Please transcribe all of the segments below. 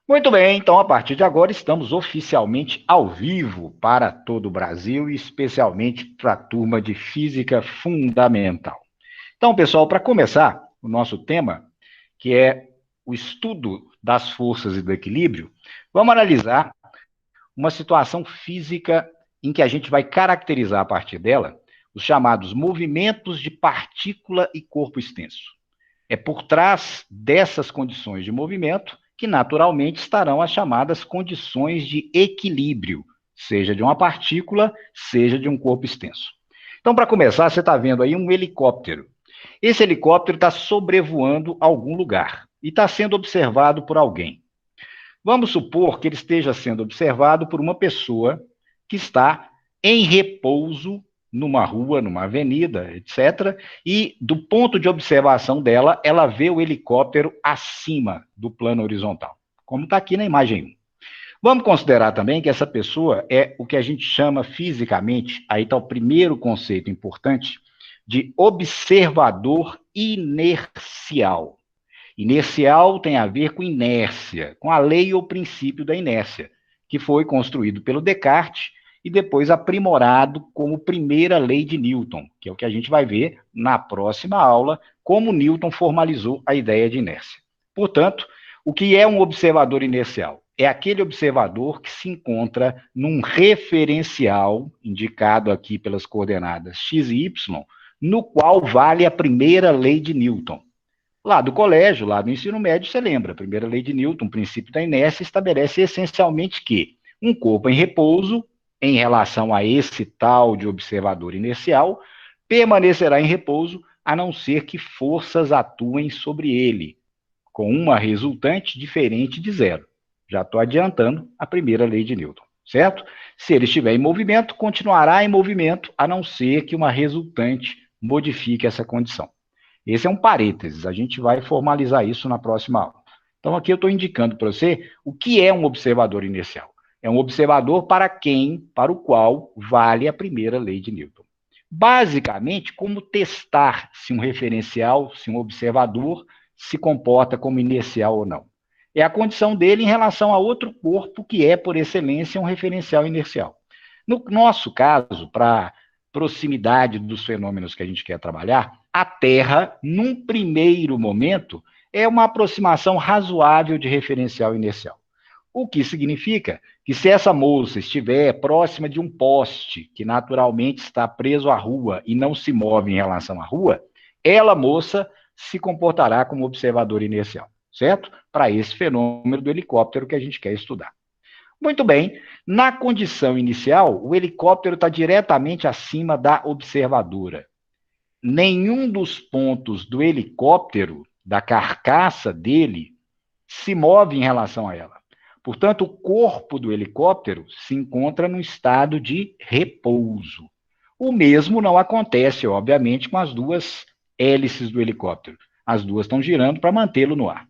Muito bem, então a partir de agora estamos oficialmente ao vivo para todo o Brasil e especialmente para a turma de Física Fundamental. Então, pessoal, para começar o nosso tema, que é o estudo das forças e do equilíbrio, vamos analisar uma situação física em que a gente vai caracterizar a partir dela os chamados movimentos de partícula e corpo extenso. É por trás dessas condições de movimento que, naturalmente, estarão as chamadas condições de equilíbrio, seja de uma partícula, seja de um corpo extenso. Então, para começar, você está vendo aí um helicóptero. Esse helicóptero está sobrevoando algum lugar e está sendo observado por alguém. Vamos supor que ele esteja sendo observado por uma pessoa que está em repouso numa rua, numa avenida, etc. E do ponto de observação dela, ela vê o helicóptero acima do plano horizontal, como está aqui na imagem 1. Vamos considerar também que essa pessoa é o que a gente chama fisicamente, aí está o primeiro conceito importante, de observador inercial. Inercial tem a ver com inércia, com a lei ou princípio da inércia, que foi construído pelo Descartes e depois aprimorado como primeira lei de Newton, que é o que a gente vai ver na próxima aula, como Newton formalizou a ideia de inércia. Portanto, o que é um observador inercial? É aquele observador que se encontra num referencial, indicado aqui pelas coordenadas x e y, no qual vale a primeira lei de Newton. Lá do colégio, lá do ensino médio, você lembra, a primeira lei de Newton, o princípio da inércia, estabelece essencialmente que um corpo em repouso, em relação a esse tal de observador inercial, permanecerá em repouso a não ser que forças atuem sobre ele, com uma resultante diferente de zero. Já estou adiantando a primeira lei de Newton, certo? Se ele estiver em movimento, continuará em movimento, a não ser que uma resultante modifique essa condição. Esse é um parênteses, a gente vai formalizar isso na próxima aula. Então, aqui eu estou indicando para você o que é um observador inercial. É um observador para o qual vale a primeira lei de Newton. Basicamente, como testar se um referencial, se um observador se comporta como inercial ou não. É a condição dele em relação a outro corpo que é, por excelência, um referencial inercial. No nosso caso, para proximidade dos fenômenos que a gente quer trabalhar, a Terra, num primeiro momento, é uma aproximação razoável de referencial inercial. O que significa que se essa moça estiver próxima de um poste que naturalmente está preso à rua e não se move em relação à rua, ela, moça, se comportará como observador inercial, certo? Para esse fenômeno do helicóptero que a gente quer estudar. Muito bem, na condição inicial, o helicóptero está diretamente acima da observadora. Nenhum dos pontos do helicóptero, da carcaça dele, se move em relação a ela. Portanto, o corpo do helicóptero se encontra num estado de repouso. O mesmo não acontece, obviamente, com as duas hélices do helicóptero. As duas estão girando para mantê-lo no ar.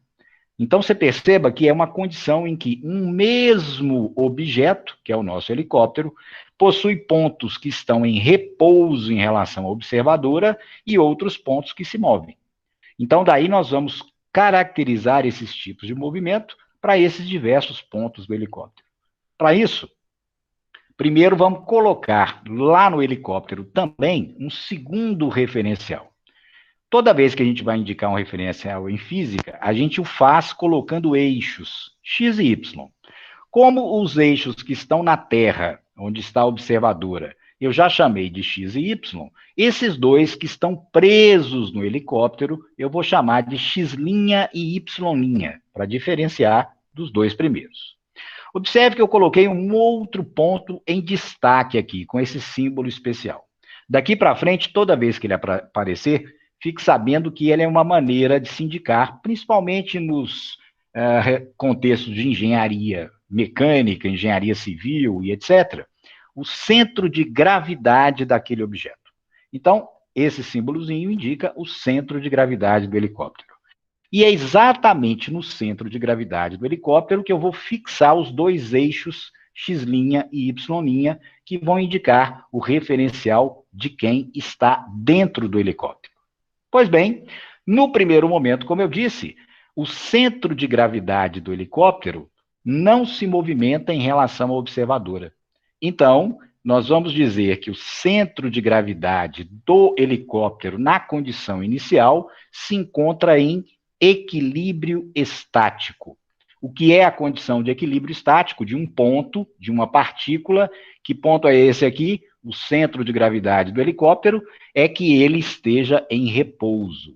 Então, você perceba que é uma condição em que um mesmo objeto, que é o nosso helicóptero, possui pontos que estão em repouso em relação à observadora e outros pontos que se movem. Então, daí nós vamos caracterizar esses tipos de movimento para esses diversos pontos do helicóptero. Para isso, primeiro vamos colocar lá no helicóptero também um segundo referencial. Toda vez que a gente vai indicar um referencial em física, a gente o faz colocando eixos, x e y. Como os eixos que estão na Terra, onde está a observadora, eu já chamei de x e y, esses dois que estão presos no helicóptero, eu vou chamar de x' e y', para diferenciar dos dois primeiros. Observe que eu coloquei um outro ponto em destaque aqui, com esse símbolo especial. Daqui para frente, toda vez que ele aparecer, fique sabendo que ele é uma maneira de se indicar, principalmente nos contextos de engenharia mecânica, engenharia civil e etc., o centro de gravidade daquele objeto. Então, esse símbolozinho indica o centro de gravidade do helicóptero. E é exatamente no centro de gravidade do helicóptero que eu vou fixar os dois eixos x' e y', que vão indicar o referencial de quem está dentro do helicóptero. Pois bem, no primeiro momento, como eu disse, o centro de gravidade do helicóptero não se movimenta em relação à observadora. Então, nós vamos dizer que o centro de gravidade do helicóptero na condição inicial se encontra em equilíbrio estático. O que é a condição de equilíbrio estático? De um ponto, de uma partícula. Que ponto é esse aqui? O centro de gravidade do helicóptero é que ele esteja em repouso.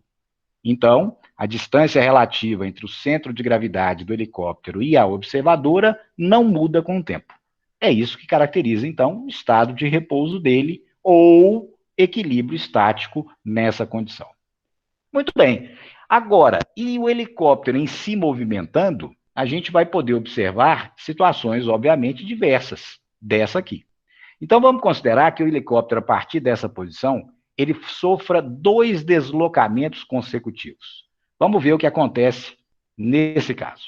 Então, a distância relativa entre o centro de gravidade do helicóptero e a observadora não muda com o tempo. É isso que caracteriza, então, o estado de repouso dele ou equilíbrio estático nessa condição. Muito bem. Agora, e o helicóptero em se movimentando, a gente vai poder observar situações, obviamente, diversas dessa aqui. Então, vamos considerar que o helicóptero, a partir dessa posição, ele sofra 2 deslocamentos consecutivos. Vamos ver o que acontece nesse caso.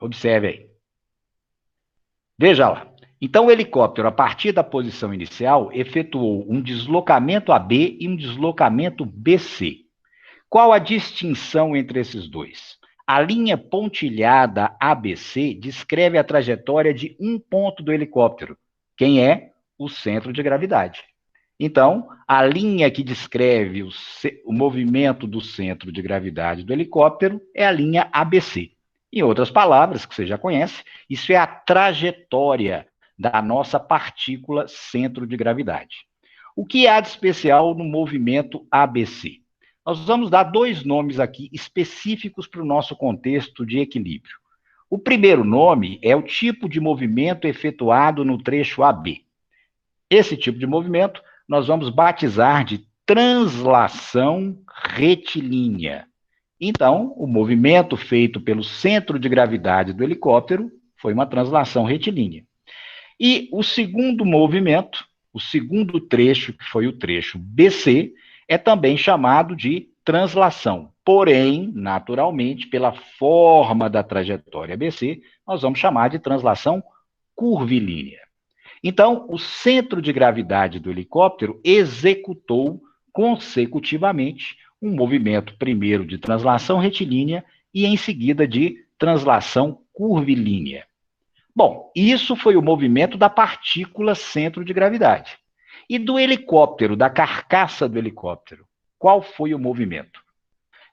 Observe aí. Veja lá. Então, o helicóptero, a partir da posição inicial, efetuou um deslocamento AB e um deslocamento BC. Qual a distinção entre esses dois? A linha pontilhada ABC descreve a trajetória de um ponto do helicóptero. Quem é? O centro de gravidade. Então, a linha que descreve o movimento do centro de gravidade do helicóptero é a linha ABC. Em outras palavras, que você já conhece, isso é a trajetória da nossa partícula centro de gravidade. O que há de especial no movimento ABC? Nós vamos dar 2 nomes aqui específicos para o nosso contexto de equilíbrio. O primeiro nome é o tipo de movimento efetuado no trecho AB. Esse tipo de movimento nós vamos batizar de translação retilínea. Então, o movimento feito pelo centro de gravidade do helicóptero foi uma translação retilínea. E o segundo movimento, o segundo trecho, que foi o trecho BC, é também chamado de translação. Porém, naturalmente, pela forma da trajetória BC, nós vamos chamar de translação curvilínea. Então, o centro de gravidade do helicóptero executou consecutivamente um movimento primeiro de translação retilínea e em seguida de translação curvilínea. Bom, isso foi o movimento da partícula centro de gravidade. E do helicóptero, da carcaça do helicóptero, qual foi o movimento?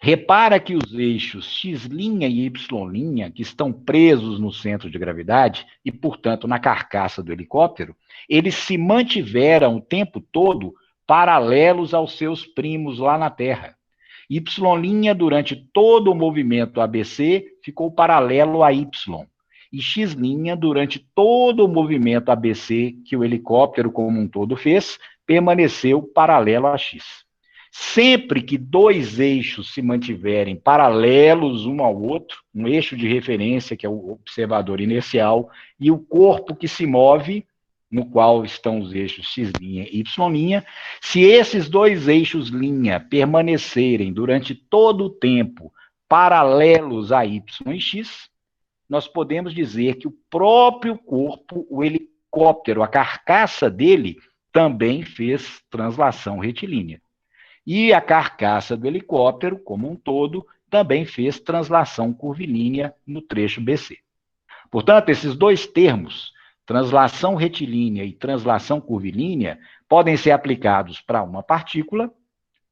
Repara que os eixos x' e y', que estão presos no centro de gravidade e, portanto, na carcaça do helicóptero, eles se mantiveram o tempo todo paralelos aos seus primos lá na Terra. Y', durante todo o movimento ABC, ficou paralelo a Y. E x', durante todo o movimento ABC que o helicóptero como um todo fez, permaneceu paralelo a x. Sempre que 2 eixos se mantiverem paralelos um ao outro, um eixo de referência, que é o observador inercial, e o corpo que se move, no qual estão os eixos x' e y', se esses 2 eixos linha permanecerem durante todo o tempo paralelos a y e x, nós podemos dizer que o próprio corpo, o helicóptero, a carcaça dele, também fez translação retilínea. E a carcaça do helicóptero, como um todo, também fez translação curvilínea no trecho BC. Portanto, esses 2 termos, translação retilínea e translação curvilínea, podem ser aplicados para uma partícula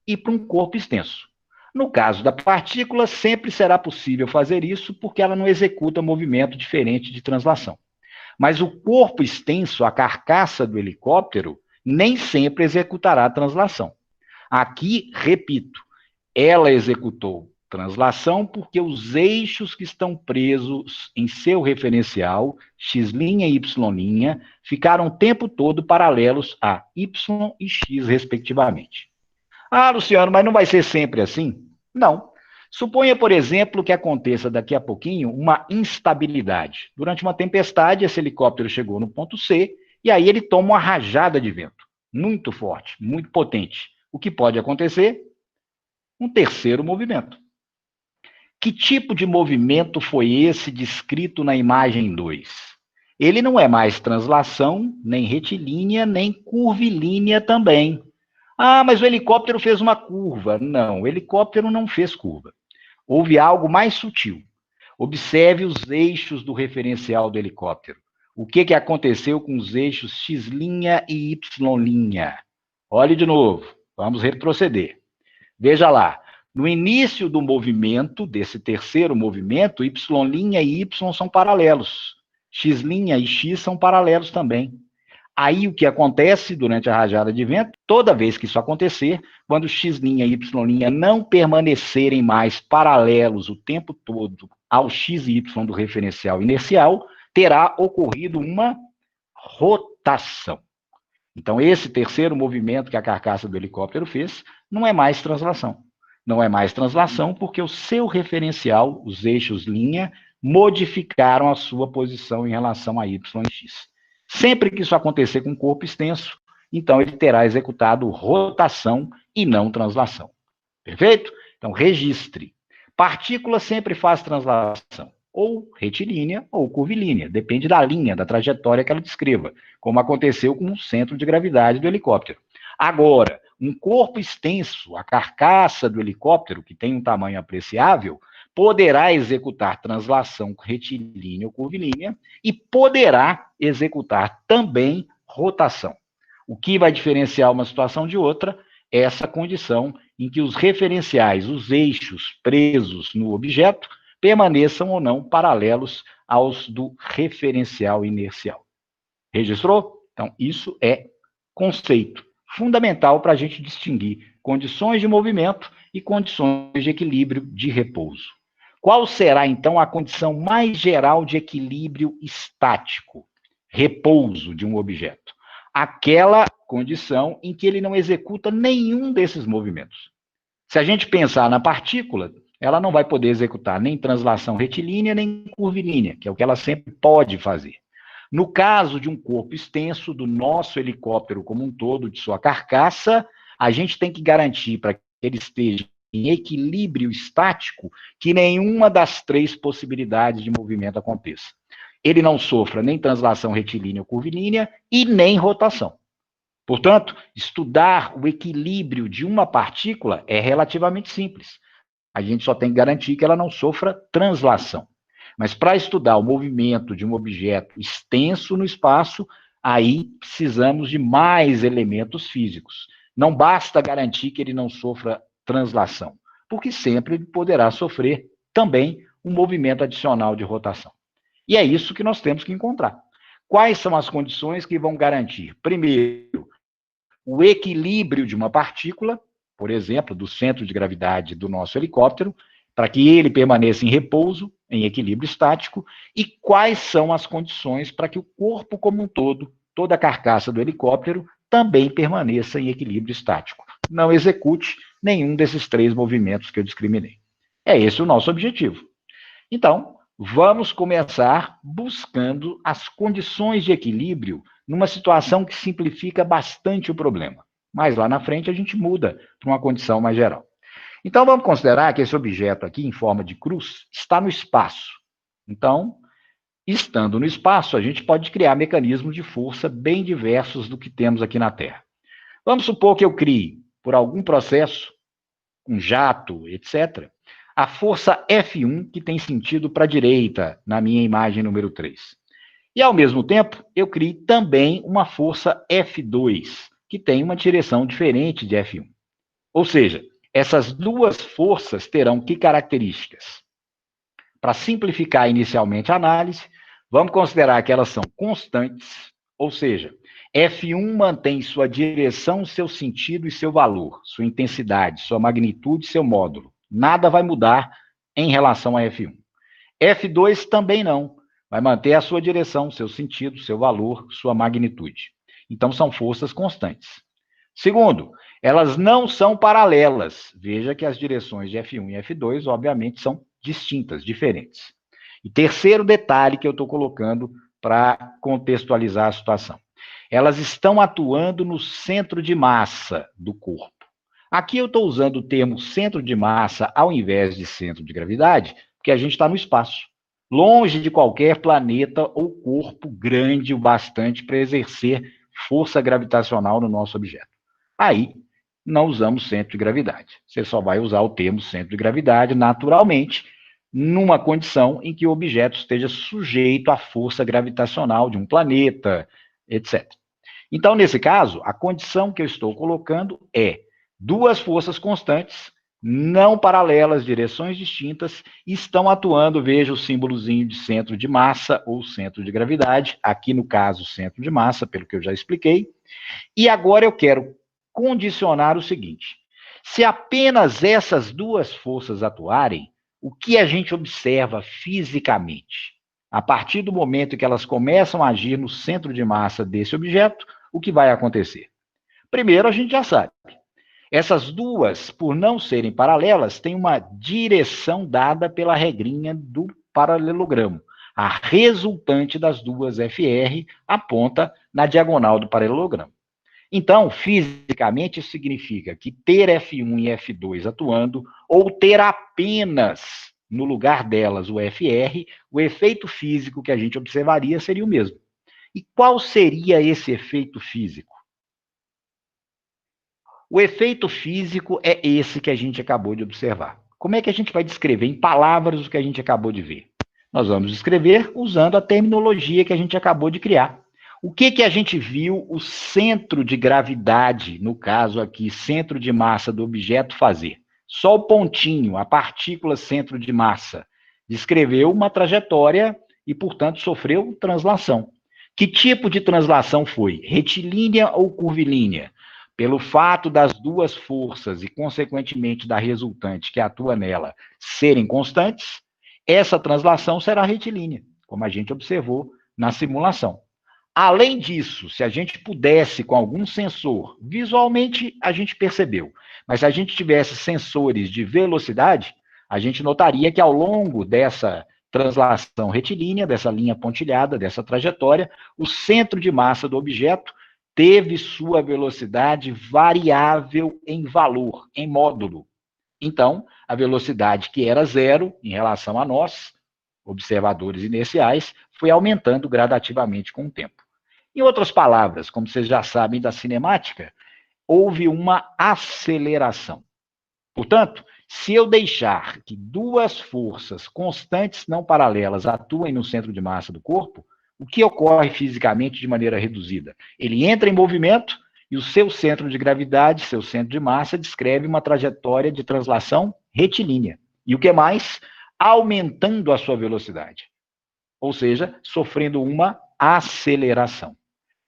e para um corpo extenso. No caso da partícula, sempre será possível fazer isso porque ela não executa movimento diferente de translação. Mas o corpo extenso, a carcaça do helicóptero, nem sempre executará a translação. Aqui, repito, ela executou translação porque os eixos que estão presos em seu referencial, x' e y', ficaram o tempo todo paralelos a y e x, respectivamente. Ah, Luciano, mas não vai ser sempre assim? Não. Suponha, por exemplo, que aconteça daqui a pouquinho uma instabilidade. Durante uma tempestade, esse helicóptero chegou no ponto C e aí ele toma uma rajada de vento muito forte, muito potente. O que pode acontecer? Um terceiro movimento. Que tipo de movimento foi esse descrito na imagem 2? Ele não é mais translação, nem retilínea, nem curvilínea também. Ah, mas o helicóptero fez uma curva. Não, o helicóptero não fez curva. Houve algo mais sutil. Observe os eixos do referencial do helicóptero. O que aconteceu com os eixos X' e Y'? Olhe de novo, vamos retroceder. Veja lá, no início do movimento, desse terceiro movimento, Y' e Y são paralelos. X' e X são paralelos também. Aí o que acontece durante a rajada de vento, toda vez que isso acontecer, quando X' e Y' não permanecerem mais paralelos o tempo todo ao X e Y do referencial inercial, terá ocorrido uma rotação. Então, esse terceiro movimento que a carcaça do helicóptero fez não é mais translação. Não é mais translação porque o seu referencial, os eixos linha, modificaram a sua posição em relação a Y e X. Sempre que isso acontecer com o corpo extenso, então ele terá executado rotação e não translação. Perfeito? Então, registre. Partícula sempre faz translação, ou retilínea ou curvilínea, depende da linha, da trajetória que ela descreva, como aconteceu com o centro de gravidade do helicóptero. Agora, um corpo extenso, a carcaça do helicóptero, que tem um tamanho apreciável, poderá executar translação retilínea ou curvilínea e poderá executar também rotação. O que vai diferenciar uma situação de outra é essa condição em que os referenciais, os eixos presos no objeto, permaneçam ou não paralelos aos do referencial inercial. Registrou? Então, isso é conceito fundamental para a gente distinguir condições de movimento e condições de equilíbrio de repouso. Qual será, então, a condição mais geral de equilíbrio estático, repouso de um objeto? Aquela condição em que ele não executa nenhum desses movimentos. Se a gente pensar na partícula, ela não vai poder executar nem translação retilínea, nem curvilínea, que é o que ela sempre pode fazer. No caso de um corpo extenso, do nosso helicóptero como um todo, de sua carcaça, a gente tem que garantir para que ele esteja em equilíbrio estático que nenhuma das três possibilidades de movimento aconteça. Ele não sofra nem translação retilínea ou curvilínea e nem rotação. Portanto, estudar o equilíbrio de uma partícula é relativamente simples. A gente só tem que garantir que ela não sofra translação. Mas para estudar o movimento de um objeto extenso no espaço, aí precisamos de mais elementos físicos. Não basta garantir que ele não sofra translação, porque sempre ele poderá sofrer também um movimento adicional de rotação. E é isso que nós temos que encontrar. Quais são as condições que vão garantir, primeiro, o equilíbrio de uma partícula, por exemplo, do centro de gravidade do nosso helicóptero, para que ele permaneça em repouso, em equilíbrio estático, e quais são as condições para que o corpo como um todo, toda a carcaça do helicóptero, também permaneça em equilíbrio estático. Não execute nenhum desses três movimentos que eu discriminei. É esse o nosso objetivo. Então, vamos começar buscando as condições de equilíbrio numa situação que simplifica bastante o problema. Mas lá na frente a gente muda para uma condição mais geral. Então, vamos considerar que esse objeto aqui, em forma de cruz, está no espaço. Então, estando no espaço, a gente pode criar mecanismos de força bem diversos do que temos aqui na Terra. Vamos supor que eu crie, por algum processo, um jato, etc., a força F1, que tem sentido para a direita, na minha imagem número 3. E, ao mesmo tempo, eu crie também uma força F2, que tem uma direção diferente de F1. Ou seja, essas duas forças terão que características? Para simplificar inicialmente a análise, vamos considerar que elas são constantes, ou seja, F1 mantém sua direção, seu sentido e seu valor, sua intensidade, sua magnitude e seu módulo. Nada vai mudar em relação a F1. F2 também não. Vai manter a sua direção, seu sentido, seu valor, sua magnitude. Então, são forças constantes. Segundo, elas não são paralelas. Veja que as direções de F1 e F2, obviamente, são distintas, diferentes. E terceiro detalhe que eu estou colocando para contextualizar a situação. Elas estão atuando no centro de massa do corpo. Aqui eu estou usando o termo centro de massa ao invés de centro de gravidade, porque a gente está no espaço, longe de qualquer planeta ou corpo grande o bastante para exercer força gravitacional no nosso objeto. Aí, não usamos centro de gravidade. Você só vai usar o termo centro de gravidade naturalmente numa condição em que o objeto esteja sujeito à força gravitacional de um planeta, etc. Então, nesse caso, a condição que eu estou colocando é duas forças constantes, não paralelas, direções distintas, estão atuando, veja o símbolozinho de centro de massa ou centro de gravidade, aqui no caso, centro de massa, pelo que eu já expliquei. E agora eu quero condicionar o seguinte: se apenas essas duas forças atuarem, o que a gente observa fisicamente? A partir do momento que elas começam a agir no centro de massa desse objeto, o que vai acontecer? Primeiro, a gente já sabe. Essas duas, por não serem paralelas, têm uma direção dada pela regrinha do paralelogramo. A resultante das duas FR aponta na diagonal do paralelogramo. Então, fisicamente, isso significa que ter F1 e F2 atuando, ou ter apenas no lugar delas o FR, o efeito físico que a gente observaria seria o mesmo. E qual seria esse efeito físico? O efeito físico é esse que a gente acabou de observar. Como é que a gente vai descrever em palavras o que a gente acabou de ver? Nós vamos descrever usando a terminologia que a gente acabou de criar. O que a gente viu o centro de gravidade, no caso aqui, centro de massa do objeto fazer? Só o pontinho, a partícula centro de massa, descreveu uma trajetória e, portanto, sofreu translação. Que tipo de translação foi? Retilínea ou curvilínea? Pelo fato das duas forças e, consequentemente, da resultante que atua nela serem constantes, essa translação será retilínea, como a gente observou na simulação. Além disso, se a gente pudesse, com algum sensor, visualmente a gente percebeu, mas se a gente tivesse sensores de velocidade, a gente notaria que ao longo dessa translação retilínea, dessa linha pontilhada, dessa trajetória, o centro de massa do objeto teve sua velocidade variável em valor, em módulo. Então, a velocidade que era zero em relação a nós, observadores inerciais, foi aumentando gradativamente com o tempo. Em outras palavras, como vocês já sabem da cinemática, houve uma aceleração. Portanto, se eu deixar que duas forças constantes não paralelas atuem no centro de massa do corpo, o que ocorre fisicamente de maneira reduzida? Ele entra em movimento e o seu centro de gravidade, seu centro de massa, descreve uma trajetória de translação retilínea. E o que mais? Aumentando a sua velocidade. Ou seja, sofrendo uma aceleração.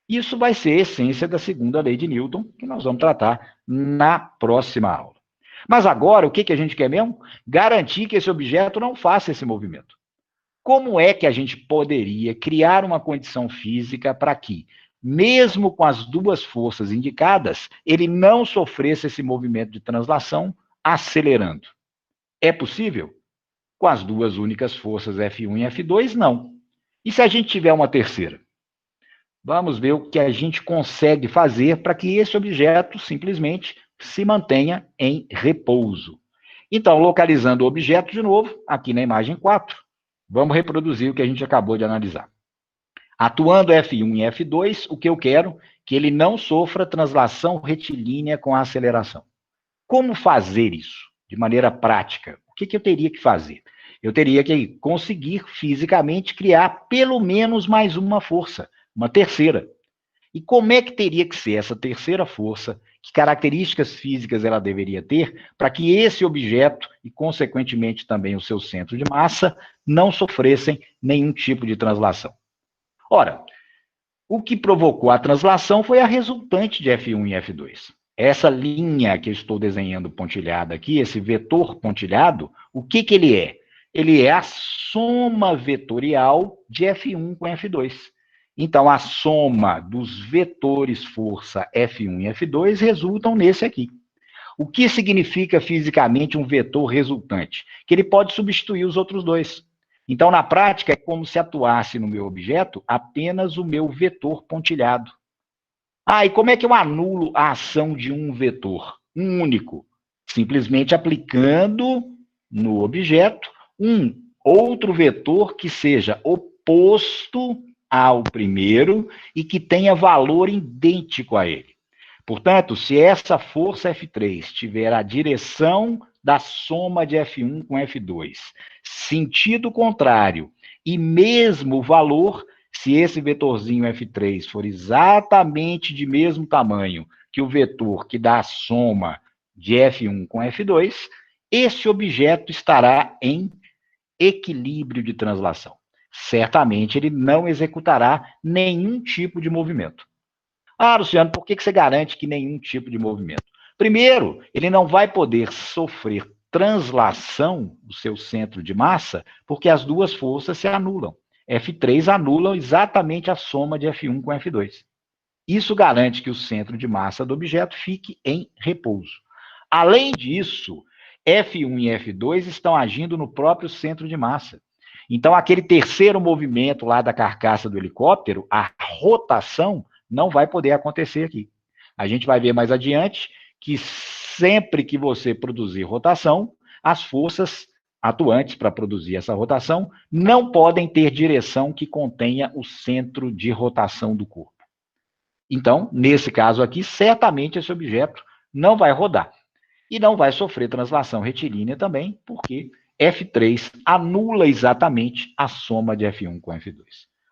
Isso vai ser a essência da segunda lei de Newton, que nós vamos tratar na próxima aula. Mas agora, o que a gente quer mesmo? Garantir que esse objeto não faça esse movimento. Como é que a gente poderia criar uma condição física para que, mesmo com as duas forças indicadas, ele não sofresse esse movimento de translação acelerando? É possível? Com as duas únicas forças F1 e F2, não. E se a gente tiver uma terceira? Vamos ver o que a gente consegue fazer para que esse objeto simplesmente se mantenha em repouso. Então, localizando o objeto de novo, aqui na imagem 4, vamos reproduzir o que a gente acabou de analisar. Atuando F1 e F2, o que eu quero? Que ele não sofra translação retilínea com a aceleração. Como fazer isso de maneira prática? O que eu teria que fazer? Eu teria que conseguir fisicamente criar pelo menos mais uma força, uma terceira. E como é que teria que ser essa terceira força? Que características físicas ela deveria ter para que esse objeto, e consequentemente também o seu centro de massa, não sofressem nenhum tipo de translação? Ora, o que provocou a translação foi a resultante de F1 e F2. Essa linha que eu estou desenhando pontilhada aqui, esse vetor pontilhado, o que ele é? Ele é a soma vetorial de F1 com F2. Então, a soma dos vetores força F1 e F2 resultam nesse aqui. O que significa fisicamente um vetor resultante? Que ele pode substituir os outros dois. Então, na prática, é como se atuasse no meu objeto apenas o meu vetor pontilhado. E como é que eu anulo a ação de um vetor? Um único. Simplesmente aplicando no objeto um outro vetor que seja oposto ao primeiro e que tenha valor idêntico a ele. Portanto, se essa força F3 tiver a direção da soma de F1 com F2, sentido contrário e mesmo valor, se esse vetorzinho F3 for exatamente de mesmo tamanho que o vetor que dá a soma de F1 com F2, esse objeto estará em equilíbrio de translação. Certamente ele não executará nenhum tipo de movimento. Ah, Luciano, por que você garante que nenhum tipo de movimento? Primeiro, ele não vai poder sofrer translação do seu centro de massa, porque as duas forças se anulam. F3 anula exatamente a soma de F1 com F2. Isso garante que o centro de massa do objeto fique em repouso. Além disso, F1 e F2 estão agindo no próprio centro de massa. Então, aquele terceiro movimento lá da carcaça do helicóptero, a rotação, não vai poder acontecer aqui. A gente vai ver mais adiante que sempre que você produzir rotação, as forças atuantes para produzir essa rotação não podem ter direção que contenha o centro de rotação do corpo. Então, nesse caso aqui, certamente esse objeto não vai rodar. E não vai sofrer translação retilínea também, porque F3 anula exatamente a soma de F1 com F2.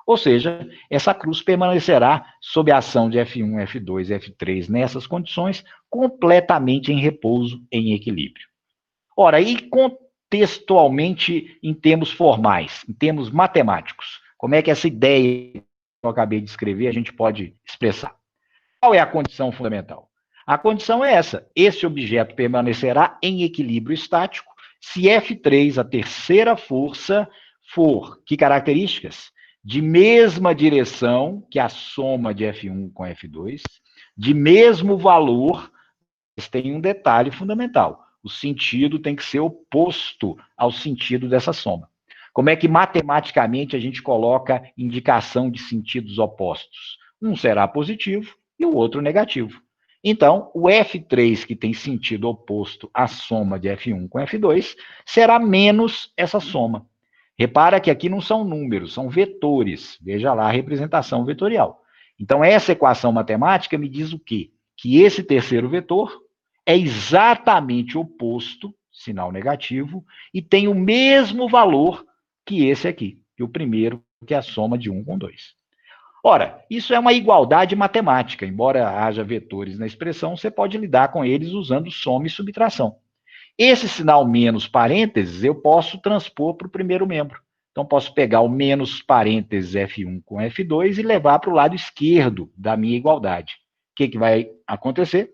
Ou seja, essa cruz permanecerá sob a ação de F1, F2 e F3 nessas condições, completamente em repouso, em equilíbrio. Ora, e contextualmente em termos formais, em termos matemáticos, como é que essa ideia que eu acabei de escrever a gente pode expressar? Qual é a condição fundamental? A condição é essa: esse objeto permanecerá em equilíbrio estático se F3, a terceira força, for, que características? De mesma direção que a soma de F1 com F2, de mesmo valor, mas tem um detalhe fundamental: o sentido tem que ser oposto ao sentido dessa soma. Como é que matematicamente a gente coloca indicação de sentidos opostos? Um será positivo e o outro negativo. Então, o F3, que tem sentido oposto à soma de F1 com F2, será menos essa soma. Repara que aqui não são números, são vetores. Veja lá a representação vetorial. Então, essa equação matemática me diz o quê? Que esse terceiro vetor é exatamente oposto, sinal negativo, e tem o mesmo valor que esse aqui, que o primeiro, que é a soma de 1 com 2. Ora, isso é uma igualdade matemática. Embora haja vetores na expressão, você pode lidar com eles usando soma e subtração. Esse sinal menos parênteses eu posso transpor para o primeiro membro. Então, posso pegar o menos parênteses F1 com F2 e levar para o lado esquerdo da minha igualdade. O que vai acontecer?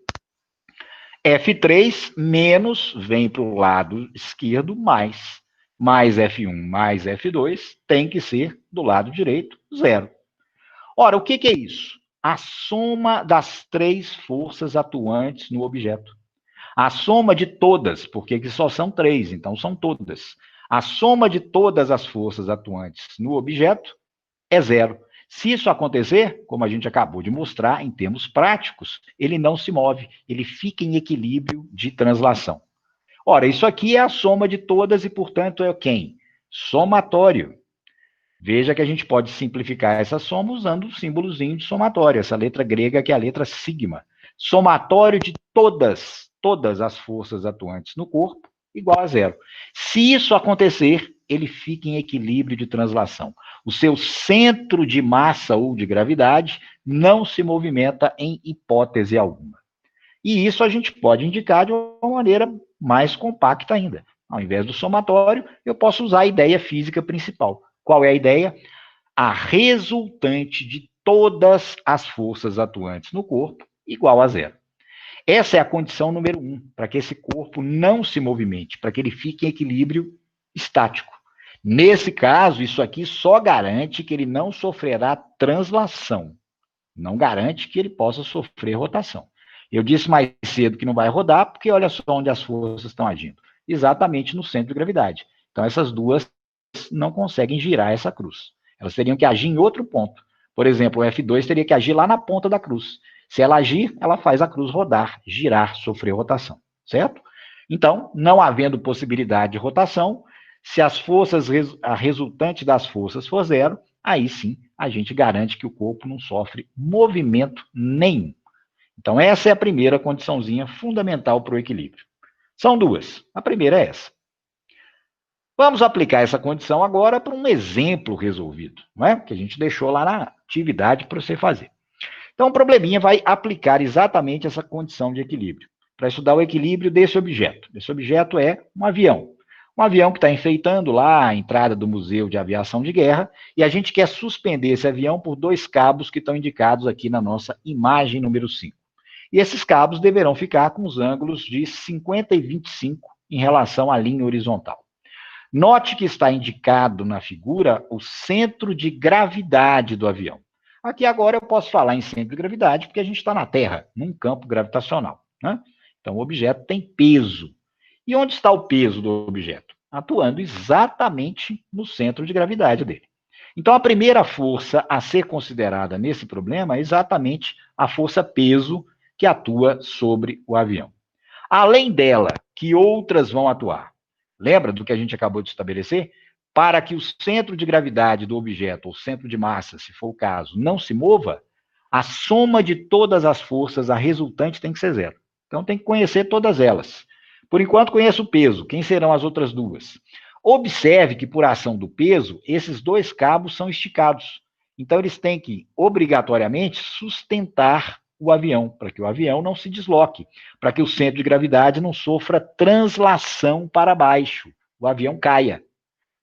F3 menos vem para o lado esquerdo, mais F1 mais F2 tem que ser do lado direito, zero. Ora, o que é isso? A soma das três forças atuantes no objeto. A soma de todas, porque aqui só são três, então são todas. A soma de todas as forças atuantes no objeto é zero. Se isso acontecer, como a gente acabou de mostrar, em termos práticos, ele não se move, ele fica em equilíbrio de translação. Ora, isso aqui é a soma de todas e, portanto, é quem? Somatório. Veja que a gente pode simplificar essa soma usando o símbolozinho de somatório, essa letra grega que é a letra sigma. Somatório de todas as forças atuantes no corpo, igual a zero. Se isso acontecer, ele fica em equilíbrio de translação. O seu centro de massa ou de gravidade não se movimenta em hipótese alguma. E isso a gente pode indicar de uma maneira mais compacta ainda. Ao invés do somatório, eu posso usar a ideia física principal. Qual é a ideia? A resultante de todas as forças atuantes no corpo igual a zero. Essa é a condição número 1, para que esse corpo não se movimente, para que ele fique em equilíbrio estático. Nesse caso, isso aqui só garante que ele não sofrerá translação. Não garante que ele possa sofrer rotação. Eu disse mais cedo que não vai rodar, porque olha só onde as forças estão agindo. Exatamente no centro de gravidade. Então, essas duas não conseguem girar essa cruz. Elas teriam que agir em outro ponto. Por exemplo, o F2 teria que agir lá na ponta da cruz. Se ela agir, ela faz a cruz rodar, girar, sofrer rotação, certo? Então, não havendo possibilidade de rotação, se as forças, a resultante das forças for zero, aí sim a gente garante que o corpo não sofre movimento nenhum. Então, essa é a primeira condiçãozinha fundamental para o equilíbrio. São duas. A primeira é essa. Vamos aplicar essa condição agora para um exemplo resolvido, não é? Que a gente deixou lá na atividade para você fazer. Então, o probleminha vai aplicar exatamente essa condição de equilíbrio, para estudar o equilíbrio desse objeto. Esse objeto é um avião. Um avião que está enfeitando lá a entrada do Museu de Aviação de Guerra, e a gente quer suspender esse avião por dois cabos que estão indicados aqui na nossa imagem número 5. E esses cabos deverão ficar com os ângulos de 50 e 25 em relação à linha horizontal. Note que está indicado na figura o centro de gravidade do avião. Aqui agora eu posso falar em centro de gravidade porque a gente está na Terra, num campo gravitacional, né? Então o objeto tem peso. E onde está o peso do objeto? Atuando exatamente no centro de gravidade dele. Então a primeira força a ser considerada nesse problema é exatamente a força peso que atua sobre o avião. Além dela, que outras vão atuar? Lembra do que a gente acabou de estabelecer? Para que o centro de gravidade do objeto, ou centro de massa, se for o caso, não se mova, a soma de todas as forças, a resultante, tem que ser zero. Então tem que conhecer todas elas. Por enquanto, conheço o peso. Quem serão as outras duas? Observe que, por ação do peso, esses dois cabos são esticados. Então, eles têm que, obrigatoriamente, sustentar o avião, para que o avião não se desloque, para que o centro de gravidade não sofra translação para baixo, o avião caia.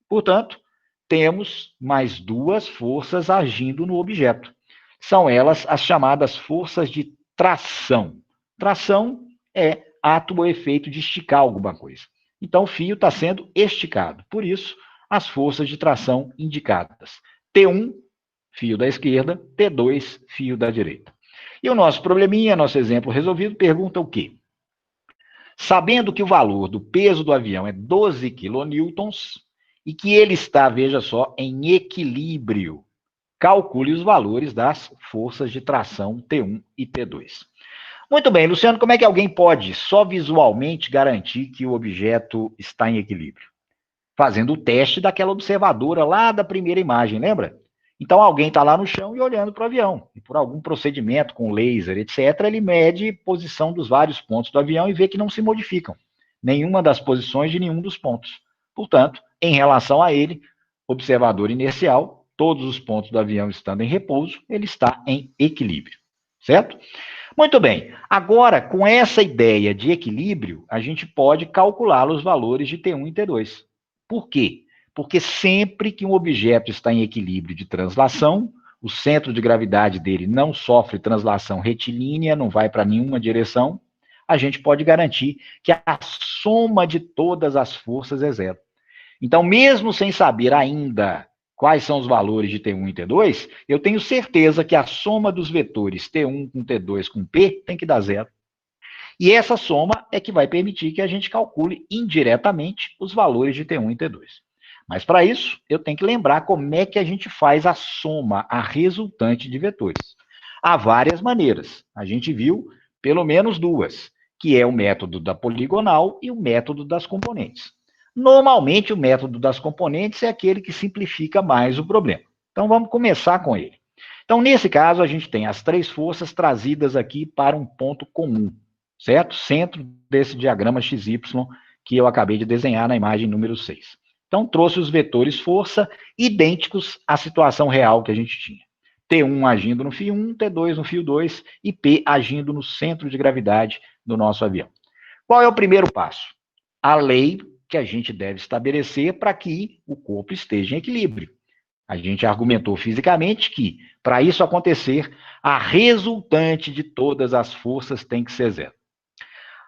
Portanto, temos mais duas forças agindo no objeto. São elas as chamadas forças de tração. Tração é ato ou efeito de esticar alguma coisa. Então, o fio está sendo esticado. Por isso, as forças de tração indicadas. T1, fio da esquerda, T2, fio da direita. E o nosso probleminha, nosso exemplo resolvido, pergunta o quê? Sabendo que o valor do peso do avião é 12 quilonewtons e que ele está, veja só, em equilíbrio, calcule os valores das forças de tração T1 e T2. Muito bem, Luciano, como é que alguém pode só visualmente garantir que o objeto está em equilíbrio? Fazendo o teste daquela observadora lá da primeira imagem, lembra? Então alguém está lá no chão e olhando para o avião. E por algum procedimento com laser, etc., ele mede a posição dos vários pontos do avião e vê que não se modificam nenhuma das posições de nenhum dos pontos. Portanto, em relação a ele, observador inercial, todos os pontos do avião estando em repouso, ele está em equilíbrio. Certo? Muito bem. Agora, com essa ideia de equilíbrio, a gente pode calcular os valores de T1 e T2. Por quê? Porque sempre que um objeto está em equilíbrio de translação, o centro de gravidade dele não sofre translação retilínea, não vai para nenhuma direção, a gente pode garantir que a soma de todas as forças é zero. Então, mesmo sem saber ainda quais são os valores de T1 e T2, eu tenho certeza que a soma dos vetores T1 com T2 com P tem que dar zero. E essa soma é que vai permitir que a gente calcule indiretamente os valores de T1 e T2. Mas para isso, eu tenho que lembrar como é que a gente faz a soma, a resultante de vetores. Há várias maneiras. A gente viu pelo menos duas, que é o método da poligonal e o método das componentes. Normalmente, o método das componentes é aquele que simplifica mais o problema. Então, vamos começar com ele. Então, nesse caso, a gente tem as três forças trazidas aqui para um ponto comum, certo? Centro desse diagrama XY que eu acabei de desenhar na imagem número 6. Então, trouxe os vetores força idênticos à situação real que a gente tinha. T1 agindo no fio 1, T2 no fio 2 e P agindo no centro de gravidade do nosso avião. Qual é o primeiro passo? A lei que a gente deve estabelecer para que o corpo esteja em equilíbrio. A gente argumentou fisicamente que, para isso acontecer, a resultante de todas as forças tem que ser zero.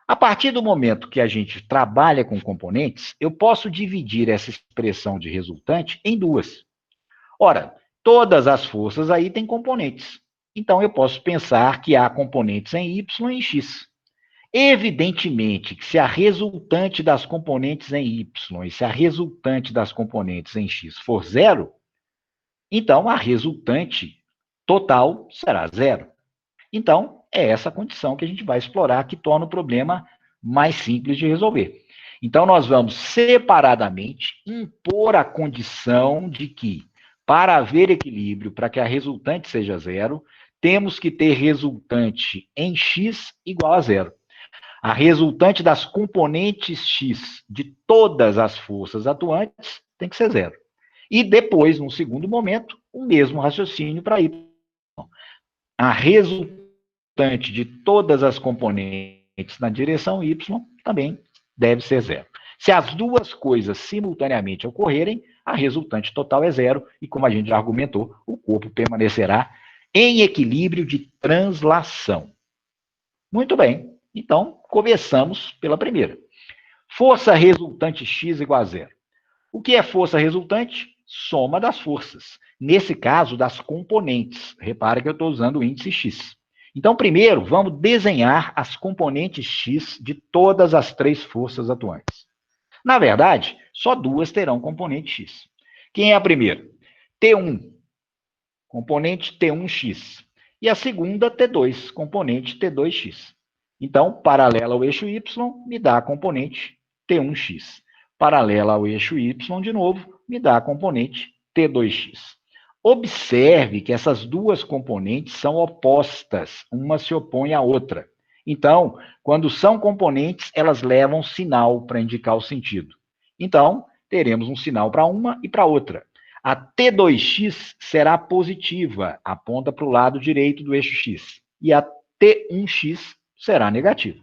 A partir do momento que a gente trabalha com componentes, eu posso dividir essa expressão de resultante em duas. Ora, todas as forças aí têm componentes. Então, eu posso pensar que há componentes em Y e em X. Evidentemente que se a resultante das componentes em Y e se a resultante das componentes em X for zero, então a resultante total será zero. Então, é essa condição que a gente vai explorar que torna o problema mais simples de resolver. Então, nós vamos separadamente impor a condição de que, para haver equilíbrio, para que a resultante seja zero, temos que ter resultante em x igual a zero. A resultante das componentes x de todas as forças atuantes tem que ser zero. E depois, num segundo momento, o mesmo raciocínio para y. A resultante de todas as componentes na direção y também deve ser zero. Se as duas coisas simultaneamente ocorrerem, a resultante total é zero, e como a gente já argumentou, o corpo permanecerá em equilíbrio de translação. Muito bem, então começamos pela primeira. Força resultante x igual a zero. O que é força resultante? Soma das forças. Nesse caso, das componentes. Repara que eu estou usando o índice x. Então, primeiro, vamos desenhar as componentes x de todas as três forças atuantes. Na verdade, só duas terão componente x. Quem é a primeira? T1, componente T1x. E a segunda, T2, componente T2x. Então, paralela ao eixo y, me dá a componente T1x. Paralela ao eixo y, de novo, me dá a componente T2x. Observe que essas duas componentes são opostas, uma se opõe à outra. Então, quando são componentes, elas levam sinal para indicar o sentido. Então, teremos um sinal para uma e para outra. A T2x será positiva, aponta para o lado direito do eixo x. E a T1x será negativa.